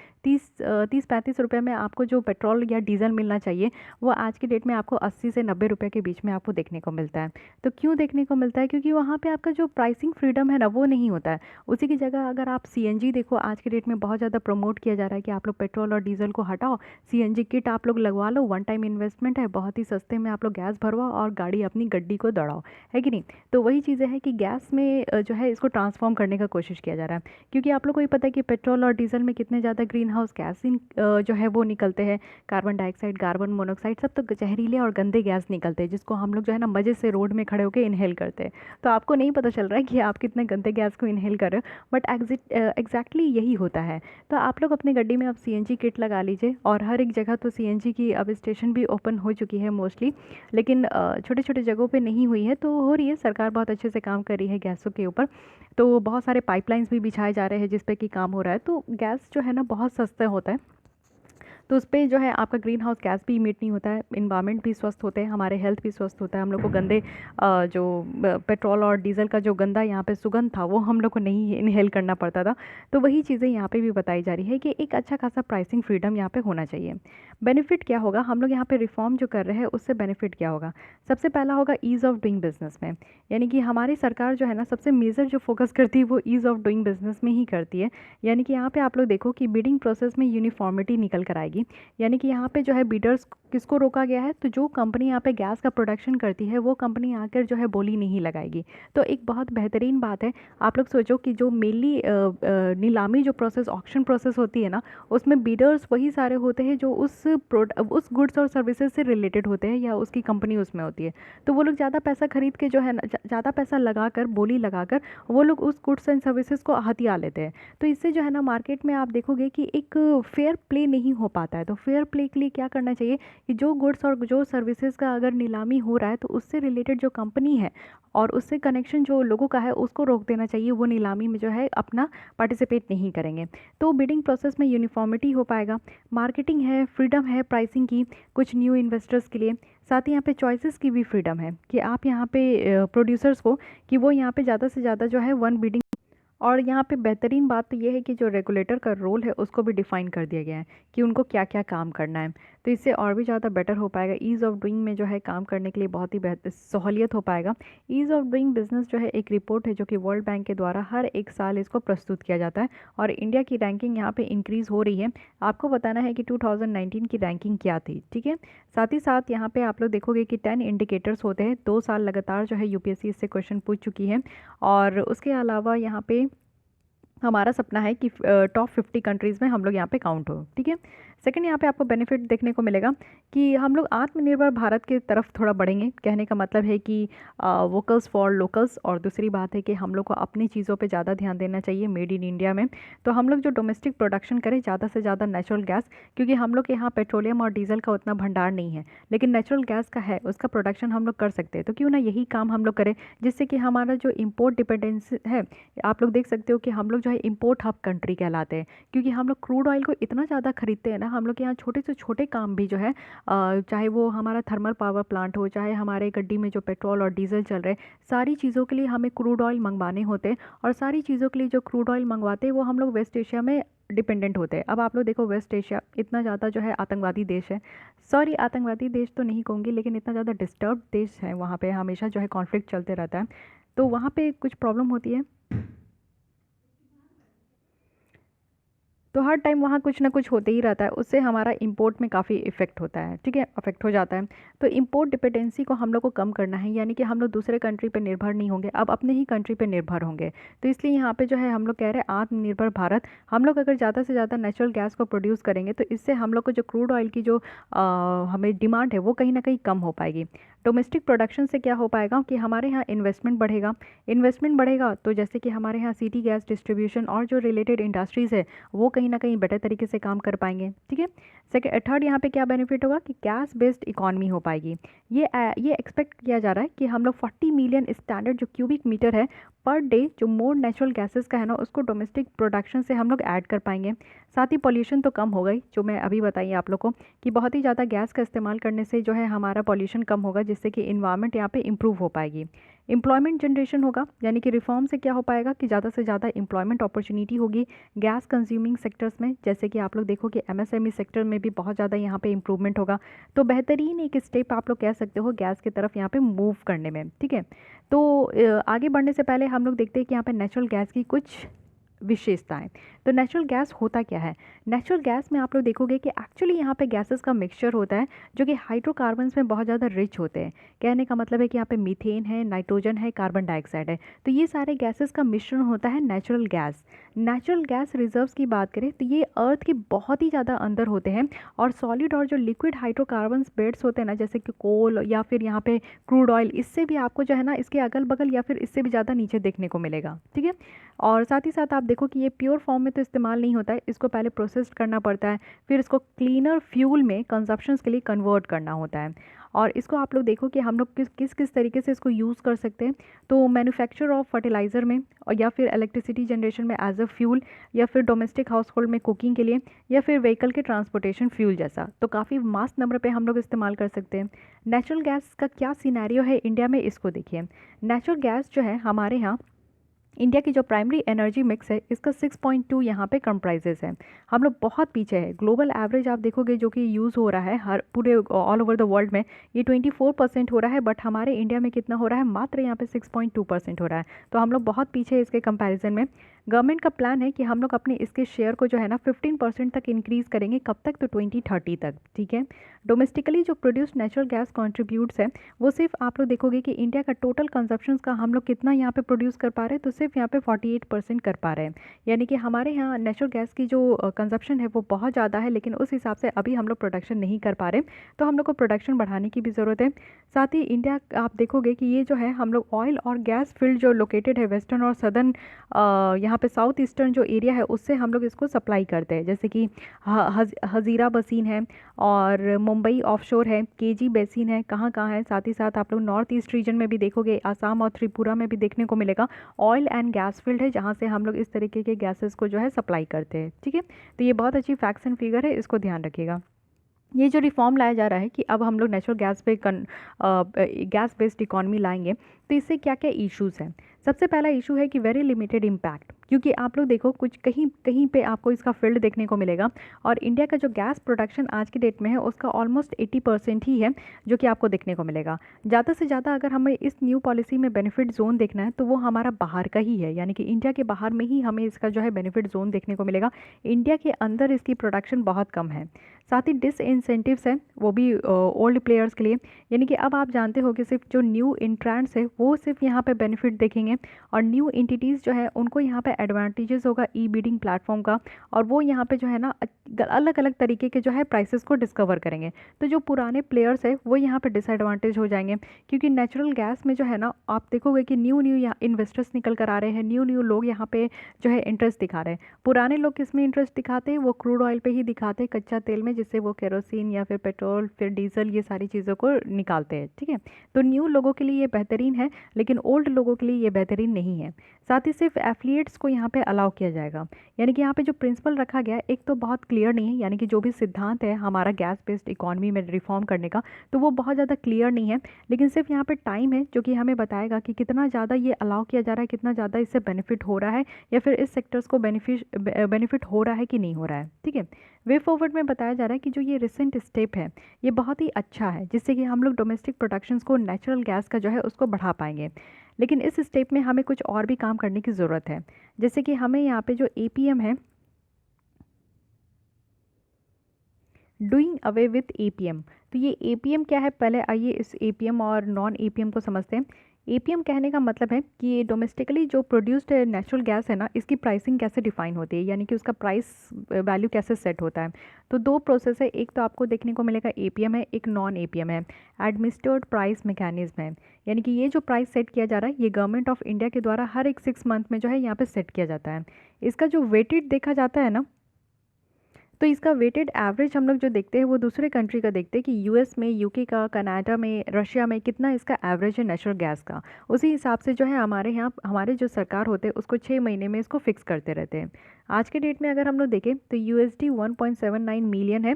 30-35 रुपये में आपको जो पेट्रोल या डीजल मिलना चाहिए वो आज की डेट में आपको 80 से 90 रुपये के बीच में आपको देखने को मिलता है। तो क्यों देखने को मिलता है, क्योंकि वहाँ पे आपका जो प्राइसिंग फ्रीडम है ना वो नहीं होता है। उसी की जगह अगर आप सीएनजी देखो, आज की डेट में बहुत ज़्यादा प्रमोट किया जा रहा है कि आप लोग पेट्रोल और डीजल को हटाओ, सीएनजी किट आप लोग लगवा लो, वन टाइम इन्वेस्टमेंट है, बहुत ही सस्ते में आप लोग गैस भरवाओ और गाड़ी अपनी गड्डी को दौड़ाओ, है कि नहीं। तो वही चीज़ें हैं कि गैस में जो है इसको ट्रांसफॉर्म करने का कोशिश किया जा रहा है, क्योंकि आप लोग को ही पता है कि पेट्रोल और डीजल में कितने ज़्यादा ग्रीन हाउस गैस जो है वो निकलते हैं, कार्बन डाइऑक्साइड, कार्बन मोनोऑक्साइड, सब तो जहरीले और गंदे गैस निकलते हैं, जिसको हम लोग जो है ना मज़े से रोड में खड़े होकर इनहेल करते हैं। तो आपको नहीं पता चल रहा है कि आप कितने गंदे गैस को इनहेल कर रहे हो, बट एग्जैक्टली यही होता है। तो आप लोग अपनी गड्डी में अब सीएनजी किट लगा लीजिए, और हर एक जगह तो सीएनजी की अब स्टेशन भी ओपन हो चुकी है मोस्टली, लेकिन छोटे छोटे जगहों पे नहीं हुई है, तो हो रही है। सरकार बहुत अच्छे से काम कर रही है गैसों के ऊपर, तो बहुत सारे पाइपलाइंस भी बिछाए जा रहे हैं जिस पे कि काम हो रहा है। तो गैस जो है ना बहुत सस्ता होता है, तो उस पे जो है आपका ग्रीन हाउस गैस भी इमिट नहीं होता है, इन्वायरमेंट भी स्वस्थ होते हैं, हमारे हेल्थ भी स्वस्थ होता है। हम लोग को गंदे जो पेट्रोल और डीजल का जो गंदा यहाँ पे सुगंध था वो हम लोग को नहीं इनहेल करना पड़ता था। तो वही चीज़ें यहाँ पे भी बताई जा रही है कि एक अच्छा खासा प्राइसिंग फ्रीडम यहाँ पे होना चाहिए। बेनिफिट क्या होगा, हम लोग यहाँ पे रिफॉर्म जो कर रहे हैं उससे बेनिफिट क्या होगा? सबसे पहला होगा ईज़ ऑफ डूइंग बिजनेस में, यानी कि हमारी सरकार जो है ना सबसे मेजर जो फोकस करती है वो ईज़ ऑफ डूइंग बिजनेस में ही करती है। यानी कि यहाँ पे आप लोग देखो कि बिडिंग प्रोसेस में यूनिफॉर्मिटी निकल कर आएगी। यानी कि यहाँ पे जो है बिडर्स किसको रोका गया है, तो जो कंपनी यहाँ पे गैस का प्रोडक्शन करती है वो कंपनी आकर जो है बोली नहीं लगाएगी। तो एक बहुत बेहतरीन बात है। आप लोग सोचो कि जो मेनली नीलामी जो प्रोसेस ऑक्शन प्रोसेस होती है ना, उसमें बिडर्स वही सारे होते हैं जो उस गुड्स और सर्विसेज से रिलेटेड होते हैं या उसकी कंपनी उसमें होती है। तो वो लोग ज़्यादा पैसा खरीद के जो है ना, ज़्यादा पैसा लगाकर बोली लगाकर वो लोग उस गुड्स एंड सर्विसेज को हथिया लेते हैं। तो इससे जो है ना मार्केट में आप देखोगे कि एक फेयर प्ले नहीं हो पाता है। तो फेयर प्ले के लिए क्या करना चाहिए कि जो गुड्स और जो सर्विसेज का अगर नीलामी हो रहा है तो उससे रिलेटेड जो कंपनी है और उससे कनेक्शन जो लोगों का है उसको रोक देना चाहिए, वो नीलामी में जो है अपना पार्टिसिपेट नहीं करेंगे। तो बिडिंग प्रोसेस में यूनिफॉर्मिटी हो पाएगा, मार्केटिंग है, फ्रीडम है प्राइसिंग की कुछ न्यू इन्वेस्टर्स के लिए, साथ ही यहाँ पे चॉइसेस की भी फ्रीडम है कि आप यहाँ पे प्रोड्यूसर्स को कि वो यहाँ पे ज़्यादा से ज़्यादा जो है वन बिडिंग। और यहाँ पे बेहतरीन बात तो ये है कि जो रेगुलेटर का रोल है उसको भी डिफाइन कर दिया गया है कि उनको क्या क्या काम करना है। तो इससे और भी ज़्यादा बेटर हो पाएगा, ईज़ ऑफ डूइंग में जो है काम करने के लिए बहुत ही बेहतर सहूलियत हो पाएगा। ईज़ ऑफ डूइंग बिजनेस जो है एक रिपोर्ट है जो कि वर्ल्ड बैंक के द्वारा हर एक साल इसको प्रस्तुत किया जाता है और इंडिया की रैंकिंग यहाँ पे इंक्रीज़ हो रही है। आपको बताना है कि 2019 की रैंकिंग क्या थी, ठीक है। साथ ही साथ यहाँ पे आप लोग देखोगे कि 10 इंडिकेटर्स होते हैं, 2 साल लगातार जो है यूपीएससी इससे क्वेश्चन पूछ चुकी है। और उसके अलावा यहाँ पे हमारा सपना है कि टॉप 50 कंट्रीज़ में हम लोग यहाँ पे काउंट हो, ठीक है। सेकंड, यहाँ पे आपको बेनिफिट देखने को मिलेगा कि हम लोग आत्मनिर्भर भारत की तरफ थोड़ा बढ़ेंगे। कहने का मतलब है कि वोकल्स फॉर लोकल्स, और दूसरी बात है कि हम लोग को अपनी चीज़ों पे ज़्यादा ध्यान देना चाहिए मेड इन इंडिया में। तो हम लोग जो डोमेस्टिक प्रोडक्शन करें ज़्यादा से ज़्यादा नेचुरल गैस, क्योंकि हम लोग के यहाँ पेट्रोलियम और डीजल का उतना भंडार नहीं है, लेकिन नेचुरल गैस का है, उसका प्रोडक्शन हम लोग कर सकते हैं। तो क्यों ना यही काम हम लोग करें, जिससे कि हमारा जो इम्पोर्ट डिपेंडेंस है, आप लोग देख सकते हो कि हम लोग जो है इम्पोर्ट हब कंट्री कहलाते हैं, क्योंकि हम लोग क्रूड ऑयल को इतना ज़्यादा खरीदते हैं ना। हम लोग के यहाँ छोटे से छोटे काम भी जो है चाहे वो हमारा थर्मल पावर प्लांट हो, चाहे हमारे गड्डी में जो पेट्रोल और डीजल चल रहे, सारी चीज़ों के लिए हमें क्रूड ऑयल मंगवाने होते हैं। और सारी चीज़ों के लिए जो क्रूड ऑयल मंगवाते हैं वो हम लोग वेस्ट एशिया में डिपेंडेंट होते हैं। अब आप लोग देखो वेस्ट एशिया इतना ज़्यादा जो है आतंकवादी देश है, सॉरी आतंकवादी देश तो नहीं कहूँगी, लेकिन इतना ज़्यादा डिस्टर्ब देश है, वहाँ पे हमेशा जो है कॉन्फ्लिक्ट चलते रहता है। तो वहाँ पे कुछ प्रॉब्लम होती है, तो हर टाइम वहाँ कुछ ना कुछ होते ही रहता है, उससे हमारा इंपोर्ट में काफ़ी इफेक्ट होता है, ठीक है, अफेक्ट हो जाता है। तो इंपोर्ट डिपेंडेंसी को हम लोग को कम करना है, यानी कि हम लोग दूसरे कंट्री पे निर्भर नहीं होंगे, अब अपने ही कंट्री पे निर्भर होंगे। तो इसलिए यहाँ पे जो है हम लोग कह रहे हैं आत्मनिर्भर भारत। हम लोग अगर ज़्यादा से ज़्यादा नेचुरल गैस को प्रोड्यूस करेंगे तो इससे हम लोग को जो क्रूड ऑयल की जो हमें डिमांड है वो कहीं ना कहीं कम हो पाएगी। डोमेस्टिक प्रोडक्शन से क्या हो पाएगा कि हमारे यहाँ इन्वेस्टमेंट बढ़ेगा, इन्वेस्टमेंट बढ़ेगा तो जैसे कि हमारे यहाँ सिटी गैस डिस्ट्रीब्यूशन और जो रिलेटेड इंडस्ट्रीज़ है वो कहीं ना कहीं बेटर तरीके से काम कर पाएंगे, ठीक है। सेकेंड थर्ड, यहाँ पे क्या बेनिफिट होगा कि गैस बेस्ड इकॉनमी हो पाएगी। ये एक्सपेक्ट किया जा रहा है कि हम लोग 40 मिलियन स्टैंडर्ड जो क्यूबिक मीटर है पर डे जो मोर नेचुरल गैसेस का है ना उसको डोमेस्टिक प्रोडक्शन से हम लोग ऐड कर पाएंगे। साथ ही पॉल्यूशन तो कम हो गई, जो मैं अभी बताइए आप लोग को कि बहुत ही ज़्यादा गैस का इस्तेमाल करने से जो है हमारा पॉल्यूशन कम होगा, जिससे कि इन्वायरमेंट यहाँ पे इम्प्रूव हो पाएगी। एम्प्लॉयमेंट जनरेशन होगा, यानी कि रिफॉर्म से क्या हो पाएगा कि ज़्यादा से ज़्यादा एम्प्लॉयमेंट अपॉर्चुनिटी होगी गैस कंज्यूमिंग सेक्टर्स में। जैसे कि आप लोग देखो कि एमएसएमई सेक्टर में भी बहुत ज़्यादा यहाँ पे इम्प्रूवमेंट होगा। तो बेहतरीन एक स्टेप आप लोग कह सकते हो गैस की तरफ यहाँ पे मूव करने में, ठीक है। तो आगे बढ़ने से पहले हम लोग देखते हैं कि यहाँ पे नेचुरल गैस की कुछ विशेषताएं। तो नेचुरल गैस होता क्या है? नेचुरल गैस में आप लोग देखोगे कि एक्चुअली यहाँ पे गैसेस का मिक्सचर होता है जो कि हाइड्रोकार्बन्स में बहुत ज़्यादा रिच होते हैं। कहने का मतलब है कि यहाँ पे मीथेन है, नाइट्रोजन है, कार्बन डाइऑक्साइड है, तो ये सारे गैसेस का मिश्रण होता है natural gas. Natural gas reserves की बात करें तो ये अर्थ के बहुत ही ज़्यादा अंदर होते हैं, और सॉलिड और जो लिक्विड हाइड्रोकार्बन्स बेड्स होते हैं ना, जैसे कि कोल या फिर यहाँ पे क्रूड ऑयल, इससे भी आपको जो है ना इसके अगल बगल या फिर इससे भी ज़्यादा नीचे देखने को मिलेगा, ठीक है। और साथ ही साथ आप देखो कि ये प्योर फॉर्म में तो इस्तेमाल नहीं होता है, इसको पहले प्रोसेस करना पड़ता है, फिर इसको क्लीनर फ्यूल में कंजप्शंस के लिए कन्वर्ट करना होता है। और इसको आप लोग देखो कि हम लोग किस किस किस तरीके से इसको यूज़ कर सकते हैं। तो मैन्युफैक्चर ऑफ फर्टिलाइज़र में, और या फिर इलेक्ट्रिसिटी जनरेशन में एज अ फ्यूल, या फिर डोमेस्टिक हाउस होल्ड में कुकिंग के लिए, या फिर व्हीकल के ट्रांसपोर्टेशन फ्यूल जैसा। तो काफ़ी मास नंबर पे हम लोग इस्तेमाल कर सकते हैं। नेचुरल गैस का क्या सिनेरियो है इंडिया में, इसको देखिए। नेचुरल गैस जो है हमारे यहाँ इंडिया की जो प्राइमरी एनर्जी मिक्स है इसका 6.2 यहाँ पे कंप्राइजेस है। हम लोग बहुत पीछे है। ग्लोबल एवरेज आप देखोगे जो कि यूज़ हो रहा है हर पूरे ऑल ओवर द वर्ल्ड में, ये 24% हो रहा है, बट हमारे इंडिया में कितना हो रहा है, मात्र यहाँ पे 6.2% हो रहा है। तो हम लोग बहुत पीछे है इसके कंपैरिजन में। गवर्नमेंट का प्लान है कि हम लोग अपने इसके शेयर को जो है ना 15% तक इंक्रीज़ करेंगे। कब तक, तो 2030 तक, ठीक है। डोमेस्टिकली जो प्रोड्यूस नेचुरल गैस कॉन्ट्रीब्यूट्स है वो सिर्फ आप लोग देखोगे कि इंडिया का टोटल कंजप्शन का हम लोग कितना यहाँ पे प्रोड्यूस कर पा रहे हैं, तो सिर्फ यहाँ पे 48% कर पा रहे हैं। यानी कि हमारे यहाँ नेचुरल गैस की जो कंजप्शन है वो बहुत ज़्यादा है, लेकिन उस हिसाब से अभी हम लोग प्रोडक्शन नहीं कर पा रहे। तो हम लोग को प्रोडक्शन बढ़ाने की भी ज़रूरत है। साथ ही इंडिया आप देखोगे कि ये जो है हम लोग ऑयल और गैस फील्ड जो लोकेटेड है वेस्टर्न और सदर्न, यहाँ पे साउथ ईस्टर्न जो एरिया है उससे हम लोग इसको सप्लाई करते हैं। जैसे कि हज़ीरा बसीन है, और मुंबई ऑफशोर है, केजी बेसिन है, कहाँ कहाँ है। साथ ही साथ आप लोग नॉर्थ ईस्ट रीजन में भी देखोगे, आसाम और त्रिपुरा में भी देखने को मिलेगा ऑयल एंड गैस फील्ड है, जहाँ से हम लोग इस तरीके के गैसेस को जो है सप्लाई करते हैं, ठीक है। तो ये बहुत अच्छी फैक्ट्स एंड फिगर है, इसको ध्यान रखिएगा। ये जो रिफॉर्म लाया जा रहा है कि अब हम लोग नेचुरल गैस पे गैस बेस्ड इकॉनमी लाएंगे, तो इससे क्या क्या इश्यूज़ हैं। सबसे पहला इशू है कि वेरी लिमिटेड इम्पैक्ट, क्योंकि आप लोग देखो कुछ कहीं कहीं पे आपको इसका फील्ड देखने को मिलेगा, और इंडिया का जो गैस प्रोडक्शन आज की डेट में है उसका ऑलमोस्ट 80% ही है जो कि आपको देखने को मिलेगा। ज़्यादा से ज़्यादा अगर हमें इस न्यू पॉलिसी में बेनिफिट जोन देखना है तो वो हमारा बाहर का ही है, यानी कि इंडिया के बाहर में ही हमें इसका जो है बेनिफिट जोन देखने को मिलेगा। इंडिया के अंदर इसकी प्रोडक्शन बहुत कम है। साथ ही डिसइंसेंटिव्स हैं वो भी ओल्ड प्लेयर्स के लिए, यानी कि अब आप जानते हो कि सिर्फ जो न्यू इंट्रेंट्स है वो सिर्फ यहाँ पे बेनिफिट देखेंगे, और न्यू एंटिटीज़ जो है उनको यहाँ पे एडवांटेजेस होगा ई बिडिंग प्लेटफॉर्म का, और वो यहाँ पे जो है ना अलग अलग तरीके के जो है प्राइसेस को डिस्कवर करेंगे। तो जो पुराने प्लेयर्स है वो यहाँ पे डिसएडवांटेज हो जाएंगे, क्योंकि नेचुरल गैस में जो है ना आप देखोगे कि न्यू न्यू यहाँ इन्वेस्टर्स निकल कर आ रहे हैं, न्यू न्यू लोग यहाँ पे जो है इंटरेस्ट दिखा रहे हैं। पुराने लोग किस में इंटरेस्ट दिखाते हैं, वो क्रूड ऑयल पे ही दिखाते हैं, कच्चा तेल में, जिससे वो केरोसिन या फिर पेट्रोल फिर डीजल ये सारी चीज़ों को निकालते हैं, ठीक है। तो न्यू लोगों के लिए ये बेहतरीन है, लेकिन ओल्ड लोगों के लिए ये बेहतरीन नहीं है। साथ ही सिर्फ एफिलिएट्स को यहाँ पे अलाउ किया जाएगा, यानी कि यहाँ पे जो प्रिंसिपल रखा गया है एक तो बहुत क्लियर नहीं है, यानी कि जो भी सिद्धांत है हमारा गैस बेस्ड इकॉनमी में रिफॉर्म करने का, तो वो बहुत ज़्यादा क्लियर नहीं है। लेकिन सिर्फ यहाँ पे टाइम है जो कि हमें बताएगा कि कितना ज़्यादा ये अलाउ किया जा रहा है, कितना ज़्यादा इससे बेनिफिट हो रहा है, या फिर इस सेक्टर्स को बेनिफिट हो रहा है कि नहीं हो रहा है, ठीक है। वे फॉरवर्ड में बताया जा रहा है कि जो ये रिसेंट स्टेप है ये बहुत ही अच्छा है, जिससे कि हम लोग डोमेस्टिक प्रोडक्शंस को नेचुरल गैस का जो है उसको बढ़ा पाएंगे। लेकिन इस स्टेप में हमें कुछ और भी काम करने की ज़रूरत है। जैसे कि हमें यहाँ पे जो एपीएम है, डूइंग अवे विथ एपीएम, तो ये एपीएम क्या है, पहले आइए इस एपीएम और नॉन एपीएम को समझते हैं। एपीएम कहने का मतलब है कि ये डोमेस्टिकली जो प्रोड्यूस्ड नेचुरल गैस है ना, इसकी प्राइसिंग कैसे डिफाइन होती है, यानी कि उसका प्राइस वैल्यू कैसे सेट होता है। तो दो प्रोसेस है, एक तो आपको देखने को मिलेगा एपीएम है, एक नॉन एपीएम है, एडमिनिस्ट्रेड प्राइस मैकेनिज्म है। यानी कि ये जो प्राइस सेट किया जा रहा है ये गवर्नमेंट ऑफ इंडिया के द्वारा हर एक 6 मंथ में जो है यहाँ पे सेट किया जाता है। इसका जो वेटेड देखा जाता है ना, तो इसका वेटेड एवरेज हम लोग जो देखते हैं वो दूसरे कंट्री का देखते हैं कि यूएस में, यूके का, कनाडा में, रशिया में कितना इसका एवरेज है नेचुरल गैस का। उसी हिसाब से जो है हमारे यहाँ हमारे जो सरकार होते हैं उसको 6 महीने में इसको फिक्स करते रहते हैं। आज के डेट में अगर हम लोग देखें तो यूएसडी 1.79 मिलियन है,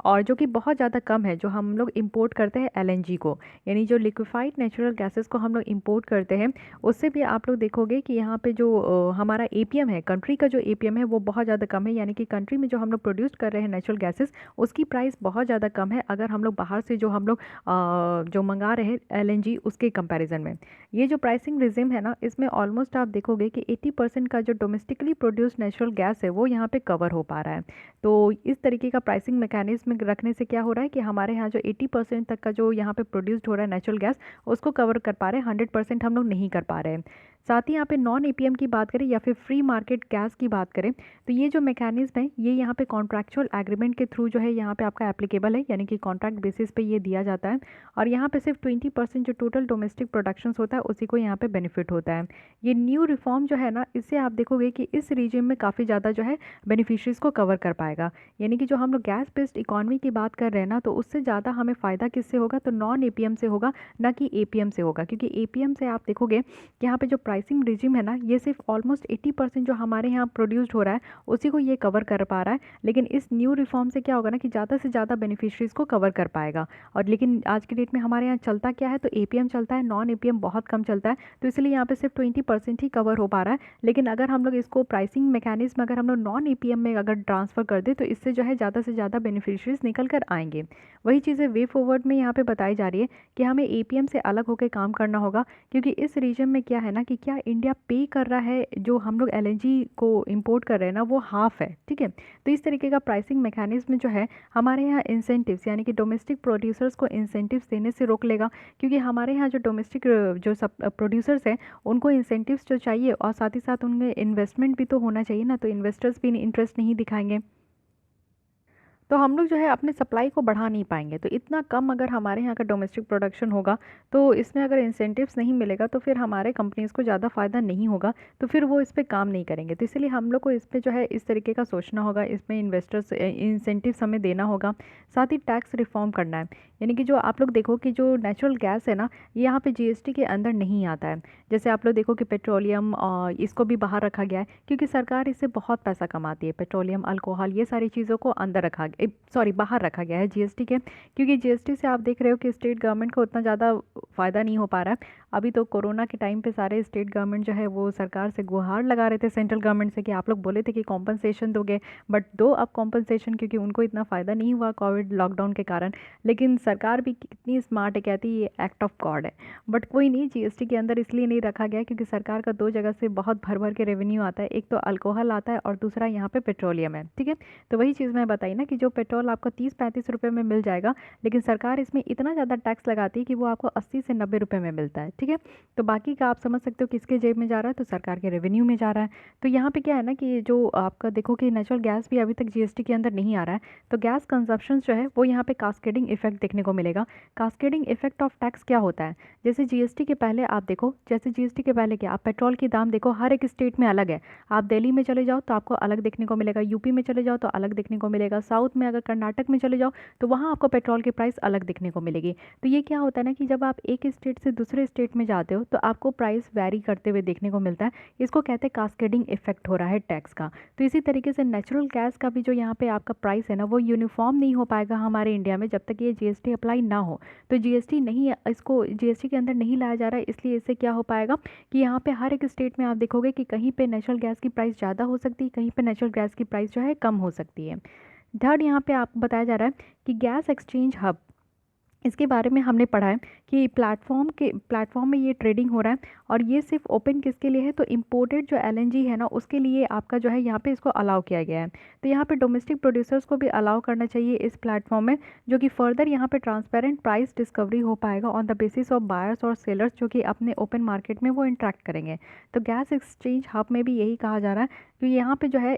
और जो कि बहुत ज़्यादा कम है जो हम लोग इंपोर्ट करते हैं एलएनजी को, यानी जो लिक्विफाइड नेचुरल गैसेस को हम लोग इंपोर्ट करते हैं। उससे भी आप लोग देखोगे कि यहाँ पे जो हमारा एपीएम है, कंट्री का जो एपीएम है वो बहुत ज़्यादा कम है, यानी कि कंट्री में जो हम लोग प्रोड्यूस कर रहे हैं नेचुरल गैसेस उसकी प्राइस बहुत ज़्यादा कम है अगर हम लोग बाहर से जो हम लोग जो मंगा रहे हैं एलएनजी उसके कंपैरिजन में। ये जो प्राइसिंग रिजिम है ना, इसमें ऑलमोस्ट आप देखोगे कि 80% का जो डोमेस्टिकली प्रोड्यूस नेचुरल गैस है वो यहाँ पे कवर हो पा रहा है। तो इस तरीके का प्राइसिंग मैकेनिज्म रखने से क्या हो रहा है कि हमारे यहाँ जो 80% तक का जो यहाँ पे प्रोड्यूस्ड हो रहा है नेचुरल गैस उसको कवर कर पा रहे हैं, 100% हम लोग नहीं कर पा रहे हैं। साथ ही यहाँ पे नॉन एपीएम की बात करें या फिर फ्री मार्केट गैस की बात करें तो ये जो मैकेनिज्म है ये यहाँ पे कॉन्ट्रैक्चुअल एग्रीमेंट के थ्रू जो है यहाँ पे आपका एप्लीकेबल है, यानी कि कॉन्ट्रैक्ट बेसिस पे ये दिया जाता है। और यहाँ पे सिर्फ 20% जो टोटल डोमेस्टिक प्रोडक्शंस होता है उसी को यहाँ पे बेनिफिट होता है। ये न्यू रिफॉर्म जो है ना, इससे आप देखोगे कि इस रीजन में काफ़ी ज़्यादा जो है बेनिफिशरीज को कवर कर पाएगा। यानी कि जो हम लोग गैस बेस्ड इकॉनमी की बात कर रहे हैं ना, तो उससे ज़्यादा हमें फ़ायदा किससे होगा, तो नॉन एपीएम से होगा, ना कि एपीएम से होगा। क्योंकि एपीएम से आप देखोगे कि यहाँ पे जो प्राइसिंग रिजिम है ना, ये सिर्फ ऑलमोस्ट 80% जो हमारे यहाँ प्रोड्यूस्ड हो रहा है उसी को ये कवर कर पा रहा है। लेकिन इस न्यू रिफॉर्म से क्या होगा ना कि ज़्यादा से ज़्यादा बेनिफिशरीज को कवर कर पाएगा। और लेकिन आज की डेट में हमारे यहाँ चलता क्या है, तो एपीएम चलता है, नॉन एपीएम बहुत कम चलता है। तो इसलिए यहाँ पे सिर्फ 20% ही कवर हो पा रहा है। लेकिन अगर हम लोग इसको प्राइसिंग मैकेनिज्म अगर हम लोग नॉन एपीएम में अगर ट्रांसफ़र कर दें तो इससे जो है ज़्यादा से ज़्यादा बेनिफिशरीज निकल कर आएंगे। वही चीज़ें वे फॉरवर्ड में यहाँ पे बताई जा रही है कि हमें एपीएम से अलग होकर काम करना होगा। क्योंकि इस रीजन में क्या है ना कि क्या इंडिया पे कर रहा है, जो हम लोग एलएनजी को इंपोर्ट कर रहे हैं ना, वो हाफ है, ठीक है। तो इस तरीके का प्राइसिंग मैकेनिज्म जो है हमारे यहाँ इंसेंटिव्स, यानी कि डोमेस्टिक प्रोड्यूसर्स को इंसेंटिव्स देने से रोक लेगा। क्योंकि हमारे यहाँ जो डोमेस्टिक जो सब प्रोड्यूसर्स हैं उनको इंसेंटिव्स जो चाहिए और साथ ही साथ उनमें इन्वेस्टमेंट भी तो होना चाहिए ना, तो इन्वेस्टर्स भी इंटरेस्ट नहीं दिखाएंगे तो हम लोग जो है अपने सप्लाई को बढ़ा नहीं पाएंगे। तो इतना कम अगर हमारे यहाँ का डोमेस्टिक प्रोडक्शन होगा तो इसमें अगर इंसेंटिव्स नहीं मिलेगा तो फिर हमारे कंपनीज़ को ज़्यादा फ़ायदा नहीं होगा, तो फिर वो इस पर काम नहीं करेंगे। तो इसीलिए हम लोग को इस पर जो है इस तरीके का सोचना होगा, इसमें इन्वेस्टर्स इंसेंटिव्स हमें देना होगा। साथ ही टैक्स रिफॉर्म करना है, यानी कि जो आप लोग देखो कि जो नेचुरल गैस है ना, ये यहाँ पे जीएसटी के अंदर नहीं आता है। जैसे आप लोग देखो कि पेट्रोलियम इसको भी बाहर रखा गया है क्योंकि सरकार इससे बहुत पैसा कमाती है। पेट्रोलियम, अल्कोहल, ये सारी चीज़ों को अंदर रखा बाहर रखा गया है जीएसटी के। क्योंकि जीएसटी से आप देख रहे हो कि स्टेट गवर्नमेंट को उतना ज़्यादा फ़ायदा नहीं हो पा रहा है। अभी तो कोरोना के टाइम पे सारे स्टेट गवर्नमेंट जो है वो सरकार से गुहार लगा रहे थे सेंट्रल गवर्नमेंट से कि आप लोग बोले थे कि कॉम्पनसेशन दोगे, बट दो अब कॉम्पनसेशन, क्योंकि उनको इतना फ़ायदा नहीं हुआ कोविड लॉकडाउन के कारण। लेकिन सरकार भी कितनी स्मार्ट है, कहती है ये एक्ट ऑफ गॉड है। बट कोई नहीं, जीएसटी के अंदर इसलिए नहीं रखा गया क्योंकि सरकार का दो जगह से बहुत भर भर के रेवेन्यू आता है, एक तो अल्कोहल आता है और दूसरा यहाँ पे पेट्रोलियम है, ठीक है। तो वही चीज़ मैं बताई ना कि जो पेट्रोल आपको 30-35 रुपये में मिल जाएगा, लेकिन सरकार इसमें इतना ज़्यादा टैक्स लगाती है कि वो आपको 80 से 90 रुपये में मिलता है, ठीक है। तो बाकी का आप समझ सकते हो किसके जेब में जा रहा है, तो सरकार के रेवेन्यू में जा रहा है। तो यहाँ पे क्या है ना कि जो आपका देखो कि नेचुरल गैस भी अभी तक जीएसटी के अंदर नहीं आ रहा है, तो गैस कंजप्शन जो है वो यहाँ पे कास्केडिंग इफेक्ट देखने को मिलेगा। कास्केडिंग इफेक्ट ऑफ टैक्स क्या होता है, जैसे जीएसटी के पहले आप देखो, जैसे जीएसटी के पहले क्या, आप पेट्रोल की दाम देखो हर एक स्टेट में अलग है। आप दिल्ली में चले जाओ तो आपको अलग देखने को मिलेगा, यूपी में चले जाओ तो अलग देखने को मिलेगा, साउथ में अगर कर्नाटक में चले जाओ तो वहाँ आपको पेट्रोल की प्राइस अलग देखने को मिलेगी। तो ये क्या होता है ना कि जब आप एक स्टेट से दूसरे स्टेट में जाते हो तो आपको प्राइस वैरी करते हुए देखने को मिलता है। इसको कहते हैं कास्केडिंग इफेक्ट हो रहा है टैक्स का। तो इसी तरीके से नेचुरल गैस का भी जो यहाँ पे आपका प्राइस है ना, वो यूनिफॉर्म नहीं हो पाएगा हमारे इंडिया में जब तक ये जीएसटी अप्लाई ना हो। तो जीएसटी नहीं, इसको जीएसटी के अंदर नहीं लाया जा रहा है, इसलिए इससे क्या हो पाएगा कि यहाँ पे हर एक स्टेट में आप देखोगे कि कहीं पे नेचुरल गैस की प्राइस ज़्यादा हो सकती है, कहीं पे नेचुरल गैस की प्राइस जो है कम हो सकती है। थर्ड, यहाँ पे आपको बताया जा रहा है कि गैस एक्सचेंज हब, इसके बारे में हमने पढ़ा है कि प्लेटफॉर्म में ये ट्रेडिंग हो रहा है और ये सिर्फ ओपन किसके लिए है, तो इम्पोर्टेड जो एलएनजी है ना उसके लिए आपका जो है यहाँ पे इसको अलाउ किया गया है। तो यहाँ पे डोमेस्टिक प्रोड्यूसर्स को भी अलाउ करना चाहिए इस प्लेटफॉर्म में, जो कि फर्दर यहाँ पे ट्रांसपेरेंट प्राइस डिस्कवरी हो पाएगा on the basis of buyers और सेलर्स जो कि अपने ओपन मार्केट में वो इंट्रैक्ट करेंगे। तो गैस एक्सचेंज हब में भी यही कहा जा रहा है कि यहाँ पे जो है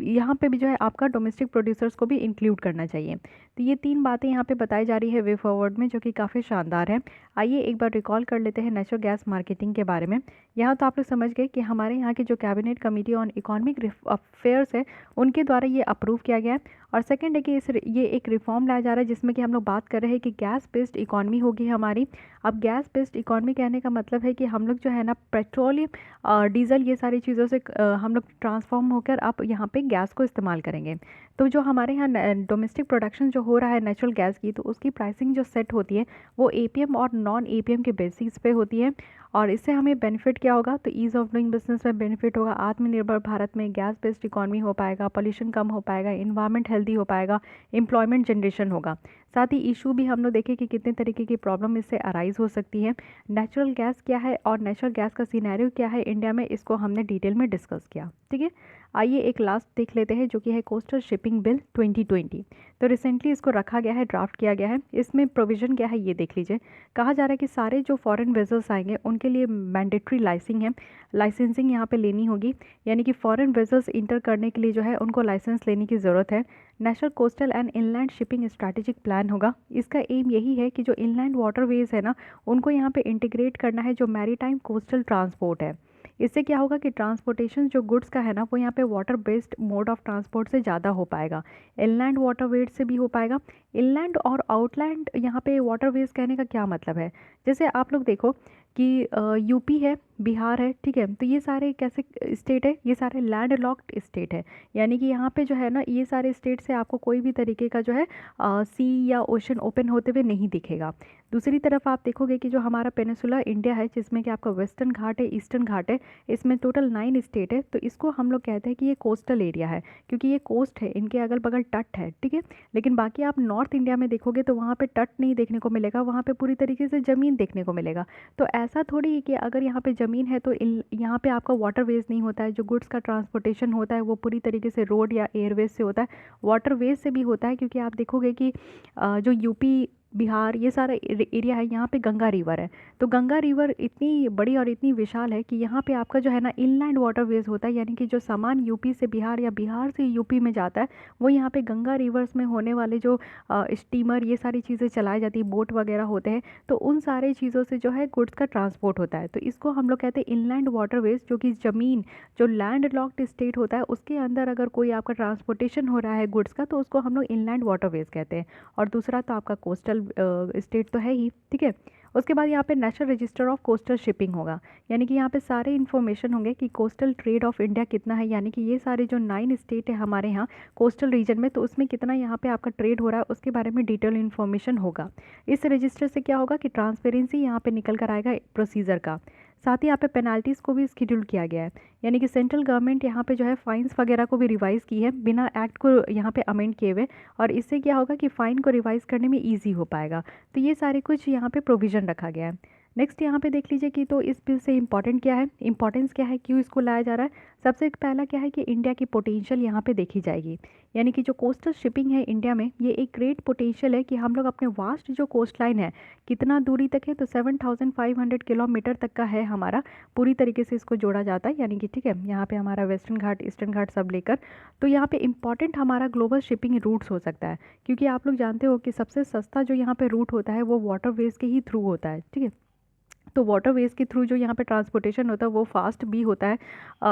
यहाँ पे भी जो है आपका डोमेस्टिक प्रोड्यूसर्स को भी इंक्लूड करना चाहिए। तो ये तीन बातें यहाँ पे बताई जा रही है वे फॉरवर्ड में, जो कि काफ़ी शानदार है। आइए एक बार रिकॉल कर लेते हैं नेचुरल गैस मार्केटिंग के बारे में। यहाँ तो आप लोग समझ गए कि हमारे यहाँ की जो cabinet committee on economic affairs है उनके द्वारा ये अप्रूव किया गया है। और सेकंड है कि ये एक रिफॉर्म लाया जा रहा है जिसमें कि हम लोग बात कर रहे हैं कि गैस बेस्ड इकॉनमी होगी हमारी। अब गैस बेस्ड इकॉनमी कहने का मतलब है कि हम लोग जो है ना पेट्रोलियम, डीजल, ये सारी चीज़ों से हम लोग ट्रांसफॉर्म होकर अब यहाँ पे गैस को इस्तेमाल करेंगे। तो जो हमारे यहाँ डोमेस्टिक प्रोडक्शन जो हो रहा है नेचुरल गैस की, तो उसकी प्राइसिंग जो सेट होती है वो एपीएम और नॉन एपीएम के बेसिस पे होती है। और इससे हमें बेनिफिट क्या होगा, तो ईज़ ऑफ डूइंग बिजनेस में बेनिफिट होगा, आत्मनिर्भर भारत में गैस बेस्ड इकॉनमी हो पाएगा, पॉल्यूशन कम हो पाएगा, इन्वायरमेंट हेल्दी हो पाएगा, एम्प्लॉयमेंट जनरेशन होगा। साथ ही इशू भी हम लोग देखें कि कितने तरीके की प्रॉब्लम इससे अराइज हो सकती है। नेचुरल गैस क्या है और नेचुरल गैस का सिनेरियो क्या है इंडिया में, इसको हमने डिटेल में डिस्कस किया। ठीक है, आइए एक लास्ट देख लेते हैं जो कि है कोस्टल शिपिंग बिल 2020। तो रिसेंटली इसको रखा गया है, ड्राफ्ट किया गया है। इसमें प्रोविज़न क्या है ये देख लीजिए। कहा जा रहा है कि सारे जो फॉरेन वेजल्स आएंगे उनके लिए मैंडेटरी लाइसेंसिंग यहाँ पे लेनी होगी, यानी कि फॉरेन वेजल्स इंटर करने के लिए जो है उनको लाइसेंस लेने की ज़रूरत है। National coastal and inland shipping strategic plan होगा। इसका एम यही है कि जो इनलैंड वाटरवेज है ना, उनको यहाँ पे इंटीग्रेट करना है जो मैरीटाइम कोस्टल ट्रांसपोर्ट है। इससे क्या होगा कि ट्रांसपोर्टेशन जो गुड्स का है ना, वो यहाँ पे water based mode of transport से ज़्यादा हो पाएगा, इनलैंड वाटरवेज से भी हो पाएगा। इनलैंड और आउटलैंड यहाँ पे वाटरवेज कहने का क्या मतलब है, जैसे आप लोग देखो कि यूपी है, बिहार है, ठीक है, तो ये सारे कैसे स्टेट है, ये सारे लैंड लॉक्ड स्टेट है, यानी कि यहाँ पे जो है ना ये सारे स्टेट से आपको कोई भी तरीके का जो है सी या ओशन ओपन होते हुए नहीं दिखेगा। दूसरी तरफ आप देखोगे कि जो हमारा पेनिसुला इंडिया है, जिसमें कि आपका वेस्टर्न घाट है, ईस्टर्न घाट है, इसमें टोटल 9 स्टेट है, तो इसको हम लोग कहते हैं कि ये कोस्टल एरिया है, क्योंकि ये कोस्ट है, इनके अगल बगल तट है। ठीक है, लेकिन बाकी आप नॉर्थ इंडिया में देखोगे तो वहाँ पे तट नहीं देखने को मिलेगा, वहाँ पे पूरी तरीके से ज़मीन देखने को मिलेगा। तो ऐसा थोड़ी है कि अगर यहाँ पे ज़मीन है तो यहाँ पे आपका वाटरवेज नहीं होता है, जो गुड्स का ट्रांसपोर्टेशन होता है वो पूरी तरीके से रोड या एयरवेज से होता है, वाटरवेज से भी होता है, क्योंकि आप देखोगे कि जो यूपी बिहार ये सारा एरिया है, यहाँ पे गंगा रिवर है। तो गंगा रिवर इतनी बड़ी और इतनी विशाल है कि यहाँ पे आपका जो है ना इनलैंड वाटरवेज होता है, यानी कि जो सामान यूपी से बिहार या बिहार से यूपी में जाता है वो यहाँ पे गंगा रिवर्स में होने वाले जो स्टीमर ये सारी चीज़ें चलाई जाती है, बोट वगैरह होते हैं, तो उन सारे चीज़ों से जो है गुड्स का ट्रांसपोर्ट होता है। तो इसको हम लोग कहते हैं इनलैंड वाटरवेज, जो कि ज़मीन जो लैंड लॉक्ड स्टेट होता है उसके अंदर अगर कोई आपका ट्रांसपोर्टेशन हो रहा है गुड्स का, तो उसको हम लोग इनलैंड वाटरवेज कहते हैं। और दूसरा तो आपका कोस्टल स्टेट तो है ही। ठीक है, उसके बाद यहाँ पे national register of coastal shipping होगा, यानी कि यहाँ पे सारे इन्फॉर्मेशन होंगे कि कोस्टल ट्रेड ऑफ इंडिया कितना है, यानी कि ये सारे जो 9 स्टेट है हमारे यहाँ कोस्टल रीजन में, तो उसमें कितना यहाँ पे आपका ट्रेड हो रहा है उसके बारे में डिटेल इन्फॉर्मेशन होगा। इस रजिस्टर से क्या होगा कि ट्रांसपेरेंसी यहाँ पे निकल कर आएगा प्रोसीजर का। साथ ही यहाँ पे पेनाल्टीज़ को भी स्केड्यूल किया गया है, यानी कि सेंट्रल गवर्नमेंट यहाँ पे जो है फाइन्स वगैरह को भी रिवाइज़ की है बिना एक्ट को यहाँ पे अमेंड किए हुए, और इससे क्या होगा कि फ़ाइन को रिवाइज़ करने में ईजी हो पाएगा। तो ये सारे कुछ यहाँ पे प्रोविज़न रखा गया है। नेक्स्ट यहाँ पे देख लीजिए कि तो इस बिल से इम्पॉर्टेंट क्या है, इंपॉर्टेंस क्या है, क्यों इसको लाया जा रहा है। सबसे पहला क्या है कि इंडिया की पोटेंशियल यहाँ पे देखी जाएगी, यानी कि जो कोस्टल शिपिंग है इंडिया में ये एक ग्रेट पोटेंशियल है कि हम लोग अपने वास्ट जो कोस्ट लाइन है कितना दूरी तक है, तो 7,500 किलोमीटर तक का है हमारा, पूरी तरीके से इसको जोड़ा जाता है, यानी कि ठीक है यहाँ पे हमारा वेस्टर्न घाट ईस्टर्न घाट सब लेकर। तो यहाँ पे इंपॉर्टेंट हमारा ग्लोबल शिपिंग रूट्स हो सकता है, क्योंकि आप लोग जानते हो कि सबसे सस्ता जो यहाँ पे रूट होता है वो वाटरवेज के ही थ्रू होता है। ठीक है, तो वाटरवेज के थ्रू जो यहाँ पे ट्रांसपोर्टेशन होता है वो फास्ट भी होता है,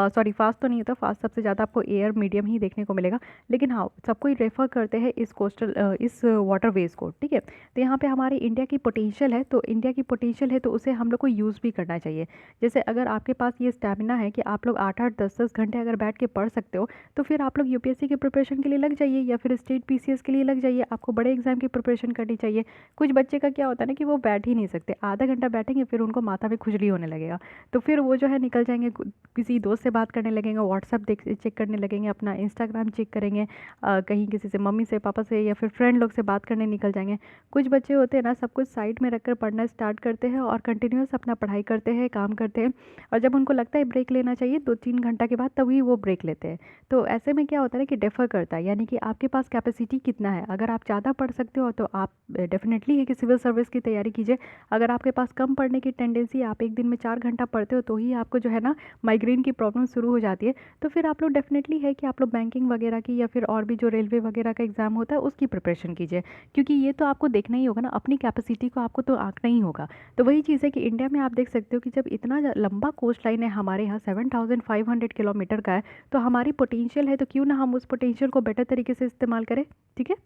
सॉरी फास्ट तो नहीं होता, फास्ट सबसे ज़्यादा आपको एयर मीडियम ही देखने को मिलेगा, लेकिन हाँ सबको ही रेफ़र करते हैं इस कोस्टल इस वाटरवेज को। ठीक है, तो यहाँ पे हमारी इंडिया की पोटेंशियल है, तो इंडिया की पोटेंशियल है तो उसे हम लोग को यूज़ भी करना चाहिए। जैसे अगर आपके पास ये स्टेमिना है कि आप लोग 8-8 10-10 घंटे अगर बैठ के पढ़ सकते हो, तो फिर आप लोग यूपीएससी के प्रिपरेशन के लिए लग जाइए या फिर स्टेट पीसीएस के लिए लग जाइए, आपको बड़े एग्जाम की प्रिपरेशन करनी चाहिए। कुछ बच्चे का क्या होता है ना कि वो बैठ ही नहीं सकते, आधा घंटा बैठेंगे फिर उनको माथा में खुजली होने लगेगा, तो फिर वो जो है निकल जाएंगे, किसी दोस्त से बात करने लगेंगे, व्हाट्सअप चेक करने लगेंगे, अपना इंस्टाग्राम चेक करेंगे, कहीं किसी से मम्मी से पापा से या फिर फ्रेंड लोग से बात करने निकल जाएंगे। कुछ बच्चे होते हैं ना सब कुछ साइड में रखकर पढ़ना स्टार्ट करते हैं और कंटिन्यूस अपना पढ़ाई करते हैं, काम करते हैं, और जब उनको लगता है ब्रेक लेना चाहिए 2-3 घंटा के बाद तभी वो ब्रेक लेते हैं। तो ऐसे में क्या होता है कि डिफ़र करता है, यानी कि आपके पास कैपेसिटी कितना है। अगर आप ज़्यादा पढ़ सकते हो तो आप डेफिनेटली है कि सिविल सर्विस की तैयारी कीजिए। अगर आपके पास कम पढ़ने की टेंडेंसी, आप एक दिन में 4 घंटा पढ़ते हो तो ही आपको जो है ना माइग्रेन की प्रॉब्लम शुरू हो जाती है, तो फिर आप लोग डेफिनेटली है कि आप लोग बैंकिंग वगैरह की या फिर और भी जो रेलवे वगैरह का एग्ज़ाम होता है उसकी प्रिपरेशन कीजिए, क्योंकि ये तो आपको देखना ही होगा ना, अपनी कैपेसिटी को आपको तो आंकना ही होगा। तो वही चीज़ है कि इंडिया में आप देख सकते हो कि जब इतना लंबा कोस्ट लाइन है हमारे यहाँ 7,500 किलोमीटर का है, तो हमारी पोटेंशियल है, तो क्यों ना हम उस पोटेंशियल को बेटर तरीके से इस्तेमाल करें। ठीक है,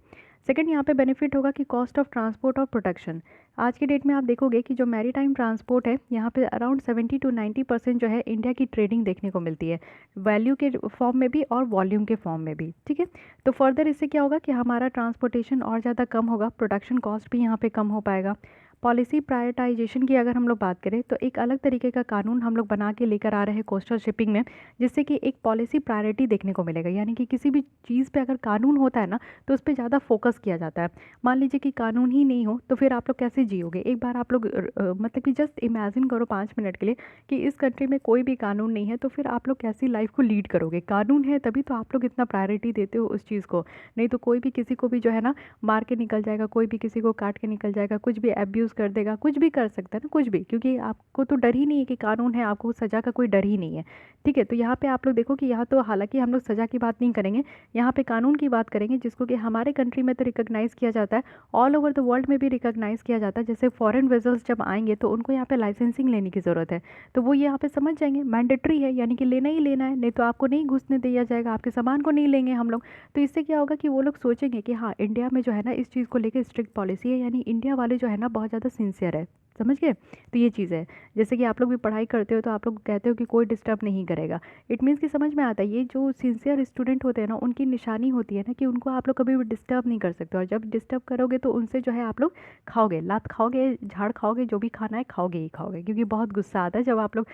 सेकंड यहाँ पे बेनिफिट होगा कि कॉस्ट ऑफ ट्रांसपोर्ट और प्रोडक्शन। आज के डेट में आप देखोगे कि जो मैरीटाइम ट्रांसपोर्ट है यहाँ पे अराउंड 70-90% जो है इंडिया की ट्रेडिंग देखने को मिलती है, वैल्यू के फॉर्म में भी और वॉल्यूम के फॉर्म में भी। ठीक है, तो फर्दर इससे क्या होगा कि हमारा ट्रांसपोर्टेशन और ज़्यादा कम होगा, प्रोडक्शन कॉस्ट भी यहाँ पे कम हो पाएगा। पॉलिसी प्रायोरिटाइजेशन की अगर हम लोग बात करें तो एक अलग तरीके का कानून हम लोग बना के लेकर आ रहे हैं कोस्टल शिपिंग में, जिससे कि एक पॉलिसी प्रायोरिटी देखने को मिलेगा। यानी कि किसी भी चीज़ पे अगर कानून होता है ना तो उस पर ज़्यादा फोकस किया जाता है। मान लीजिए कि कानून ही नहीं हो तो फिर आप लोग कैसे जियोगे। एक बार आप लोग मतलब कि जस्ट इमेजिन करो 5 मिनट के लिए कि इस कंट्री में कोई भी कानून नहीं है, तो फिर आप लोग कैसी लाइफ को लीड करोगे। कानून है तभी तो आप लोग इतना प्रायोरिटी देते हो उस चीज़ को, नहीं तो कोई भी किसी को भी जो है ना मार के निकल जाएगा, कोई भी किसी को काट के निकल जाएगा, कुछ भी एब्यूज़ कर देगा, कुछ भी कर सकता है ना, कुछ भी, क्योंकि आपको तो डर ही नहीं है कि कानून है, आपको सज़ा का कोई डर ही नहीं है। ठीक है, तो यहाँ पे आप लोग देखो कि यहाँ तो हालांकि हम लोग सज़ा की बात नहीं करेंगे, यहाँ पे कानून की बात करेंगे, जिसको कि हमारे कंट्री में तो रिकॉग्नाइज़ किया जाता है, ऑल ओवर द वर्ल्ड में भी रिकॉग्नाइज़ किया जाता है। जैसे फॉरेन वेजल्स जब आएंगे तो उनको यहाँ पे लाइसेंसिंग लेने की ज़रूरत है, तो वो यहाँ पे समझ जाएंगे मैंडेटरी है, यानी कि लेना ही लेना है, नहीं तो आपको नहीं घुसने दिया जाएगा, आपके सामान को नहीं लेंगे हम लोग। तो इससे क्या होगा कि वो लोग सोचेंगे कि हाँ, इंडिया में जो है ना इस चीज़ को लेकर स्ट्रिक्ट पॉलिसी है, यानी इंडिया वाले जो है ना बहुत ज़्यादा सिंसियर है। समझ गए। तो ये चीज़ है, जैसे कि आप लोग भी पढ़ाई करते हो तो आप लोग कहते हो कि कोई डिस्टर्ब नहीं करेगा। इट मीन्स कि समझ में आता है, ये जो सिंसियर स्टूडेंट होते हैं ना उनकी निशानी होती है ना कि उनको आप लोग कभी भी डिस्टर्ब नहीं कर सकते, और जब डिस्टर्ब करोगे तो उनसे जो है आप लोग खाओगे, लात खाओगे, झाड़ खाओगे, जो भी खाना है खाओगे ही खाओगे, क्योंकि बहुत गुस्सा आता है जब आप लोग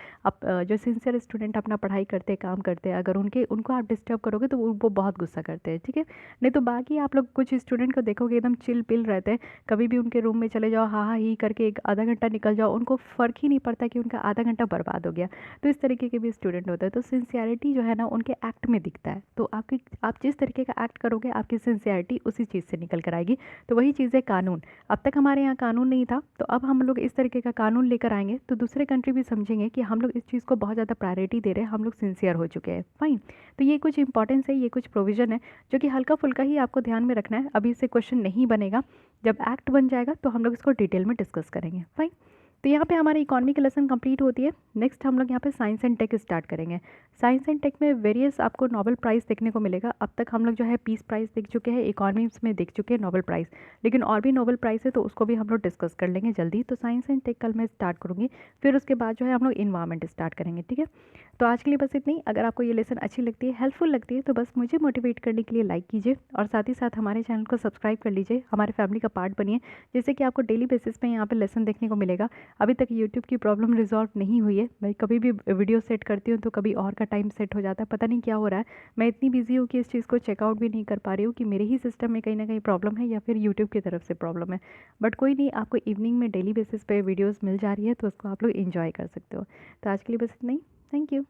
जो सिंसियर स्टूडेंट अपना पढ़ाई करते हैं, काम करते हैं, अगर उनको आप डिस्टर्ब करोगे तो वो बहुत गुस्सा करते हैं। ठीक है, नहीं तो बाकी आप लोग कुछ स्टूडेंट को देखोगे एकदम चिल पिल रहते हैं, कभी भी उनके रूम में चले जाओ, हाँ हाँ ही करके एक आधा घंटा निकल जाओ, उनको फ़र्क ही नहीं पड़ता कि उनका आधा घंटा बर्बाद हो गया। तो इस तरीके के भी स्टूडेंट होते हैं। तो सिंसियरिटी जो है ना उनके एक्ट में दिखता है, तो आप जिस तरीके का एक्ट करोगे आपकी सिंसियरिटी उसी चीज़ से निकल कर आएगी। तो वही चीज़ है कानून। अब तक हमारे यहाँ कानून नहीं था, तो अब हम लोग इस तरीके का कानून लेकर आएंगे तो दूसरे कंट्री भी समझेंगे कि हम लोग इस चीज़ को बहुत ज़्यादा प्रायोरिटी दे रहे हैं, हम लोग सिंसियर हो चुके हैं। फाइन। तो ये कुछ इंपॉर्टेंस है, ये कुछ प्रोविज़न है जो कि हल्का फुल्का ही आपको ध्यान में रखना है। अभी इससे क्वेश्चन नहीं बनेगा, जब एक्ट बन जाएगा तो हम लोग इसको डिटेल में डिस्कस करेंगे। फाइन। तो यहाँ पे हमारी इकोनॉमी की लेसन कंप्लीट होती है। नेक्स्ट हम लोग यहाँ पे साइंस एंड टेक स्टार्ट करेंगे। साइंस एंड टेक में वेरियस आपको नोबेल प्राइज़ देखने को मिलेगा। अब तक हम लोग जो है पीस प्राइज़ देख चुके हैं, इकोनॉमिक्स में देख चुके हैं नोबेल प्राइज़, लेकिन और भी नोबेल प्राइज़ है तो उसको भी हम लोग डिस्कस कर लेंगे जल्दी। तो साइंस एंड टेक कल मैं स्टार्ट करूँगी, फिर उसके बाद जो है हम लोग इन्वायरमेंट स्टार्ट करेंगे। ठीक है, तो आज के लिए बस इतनी। अगर आपको ये लेसन अच्छी लगती है, हेल्पफुल लगती है, तो बस मुझे मोटिवेट करने के लिए लाइक कीजिए, और साथ ही साथ हमारे चैनल को सब्सक्राइब कर लीजिए, हमारे फैमिली का पार्ट बनिए, जिससे कि आपको डेली बेसिस पे यहाँ पे लेसन देखने को मिलेगा। अभी तक यूट्यूब की प्रॉब्लम रिजॉल्व नहीं हुई है, मैं कभी भी वीडियो सेट करती हूँ तो कभी और का टाइम सेट हो जाता है, पता नहीं क्या हो रहा है। मैं इतनी बिजी हूँ कि इस चीज़ को चेकआउट भी नहीं कर पा रही हूँ कि मेरे ही सिस्टम में कहीं ना कहीं प्रॉब्लम है या फिर यूट्यूब की तरफ से प्रॉब्लम है। बट कोई नहीं, आपको इवनिंग में डेली बेसिस पे वीडियोज़ मिल जा रही है तो उसको आप लोग इन्जॉय कर सकते हो। तो आज के लिए बस इतना ही। Thank you.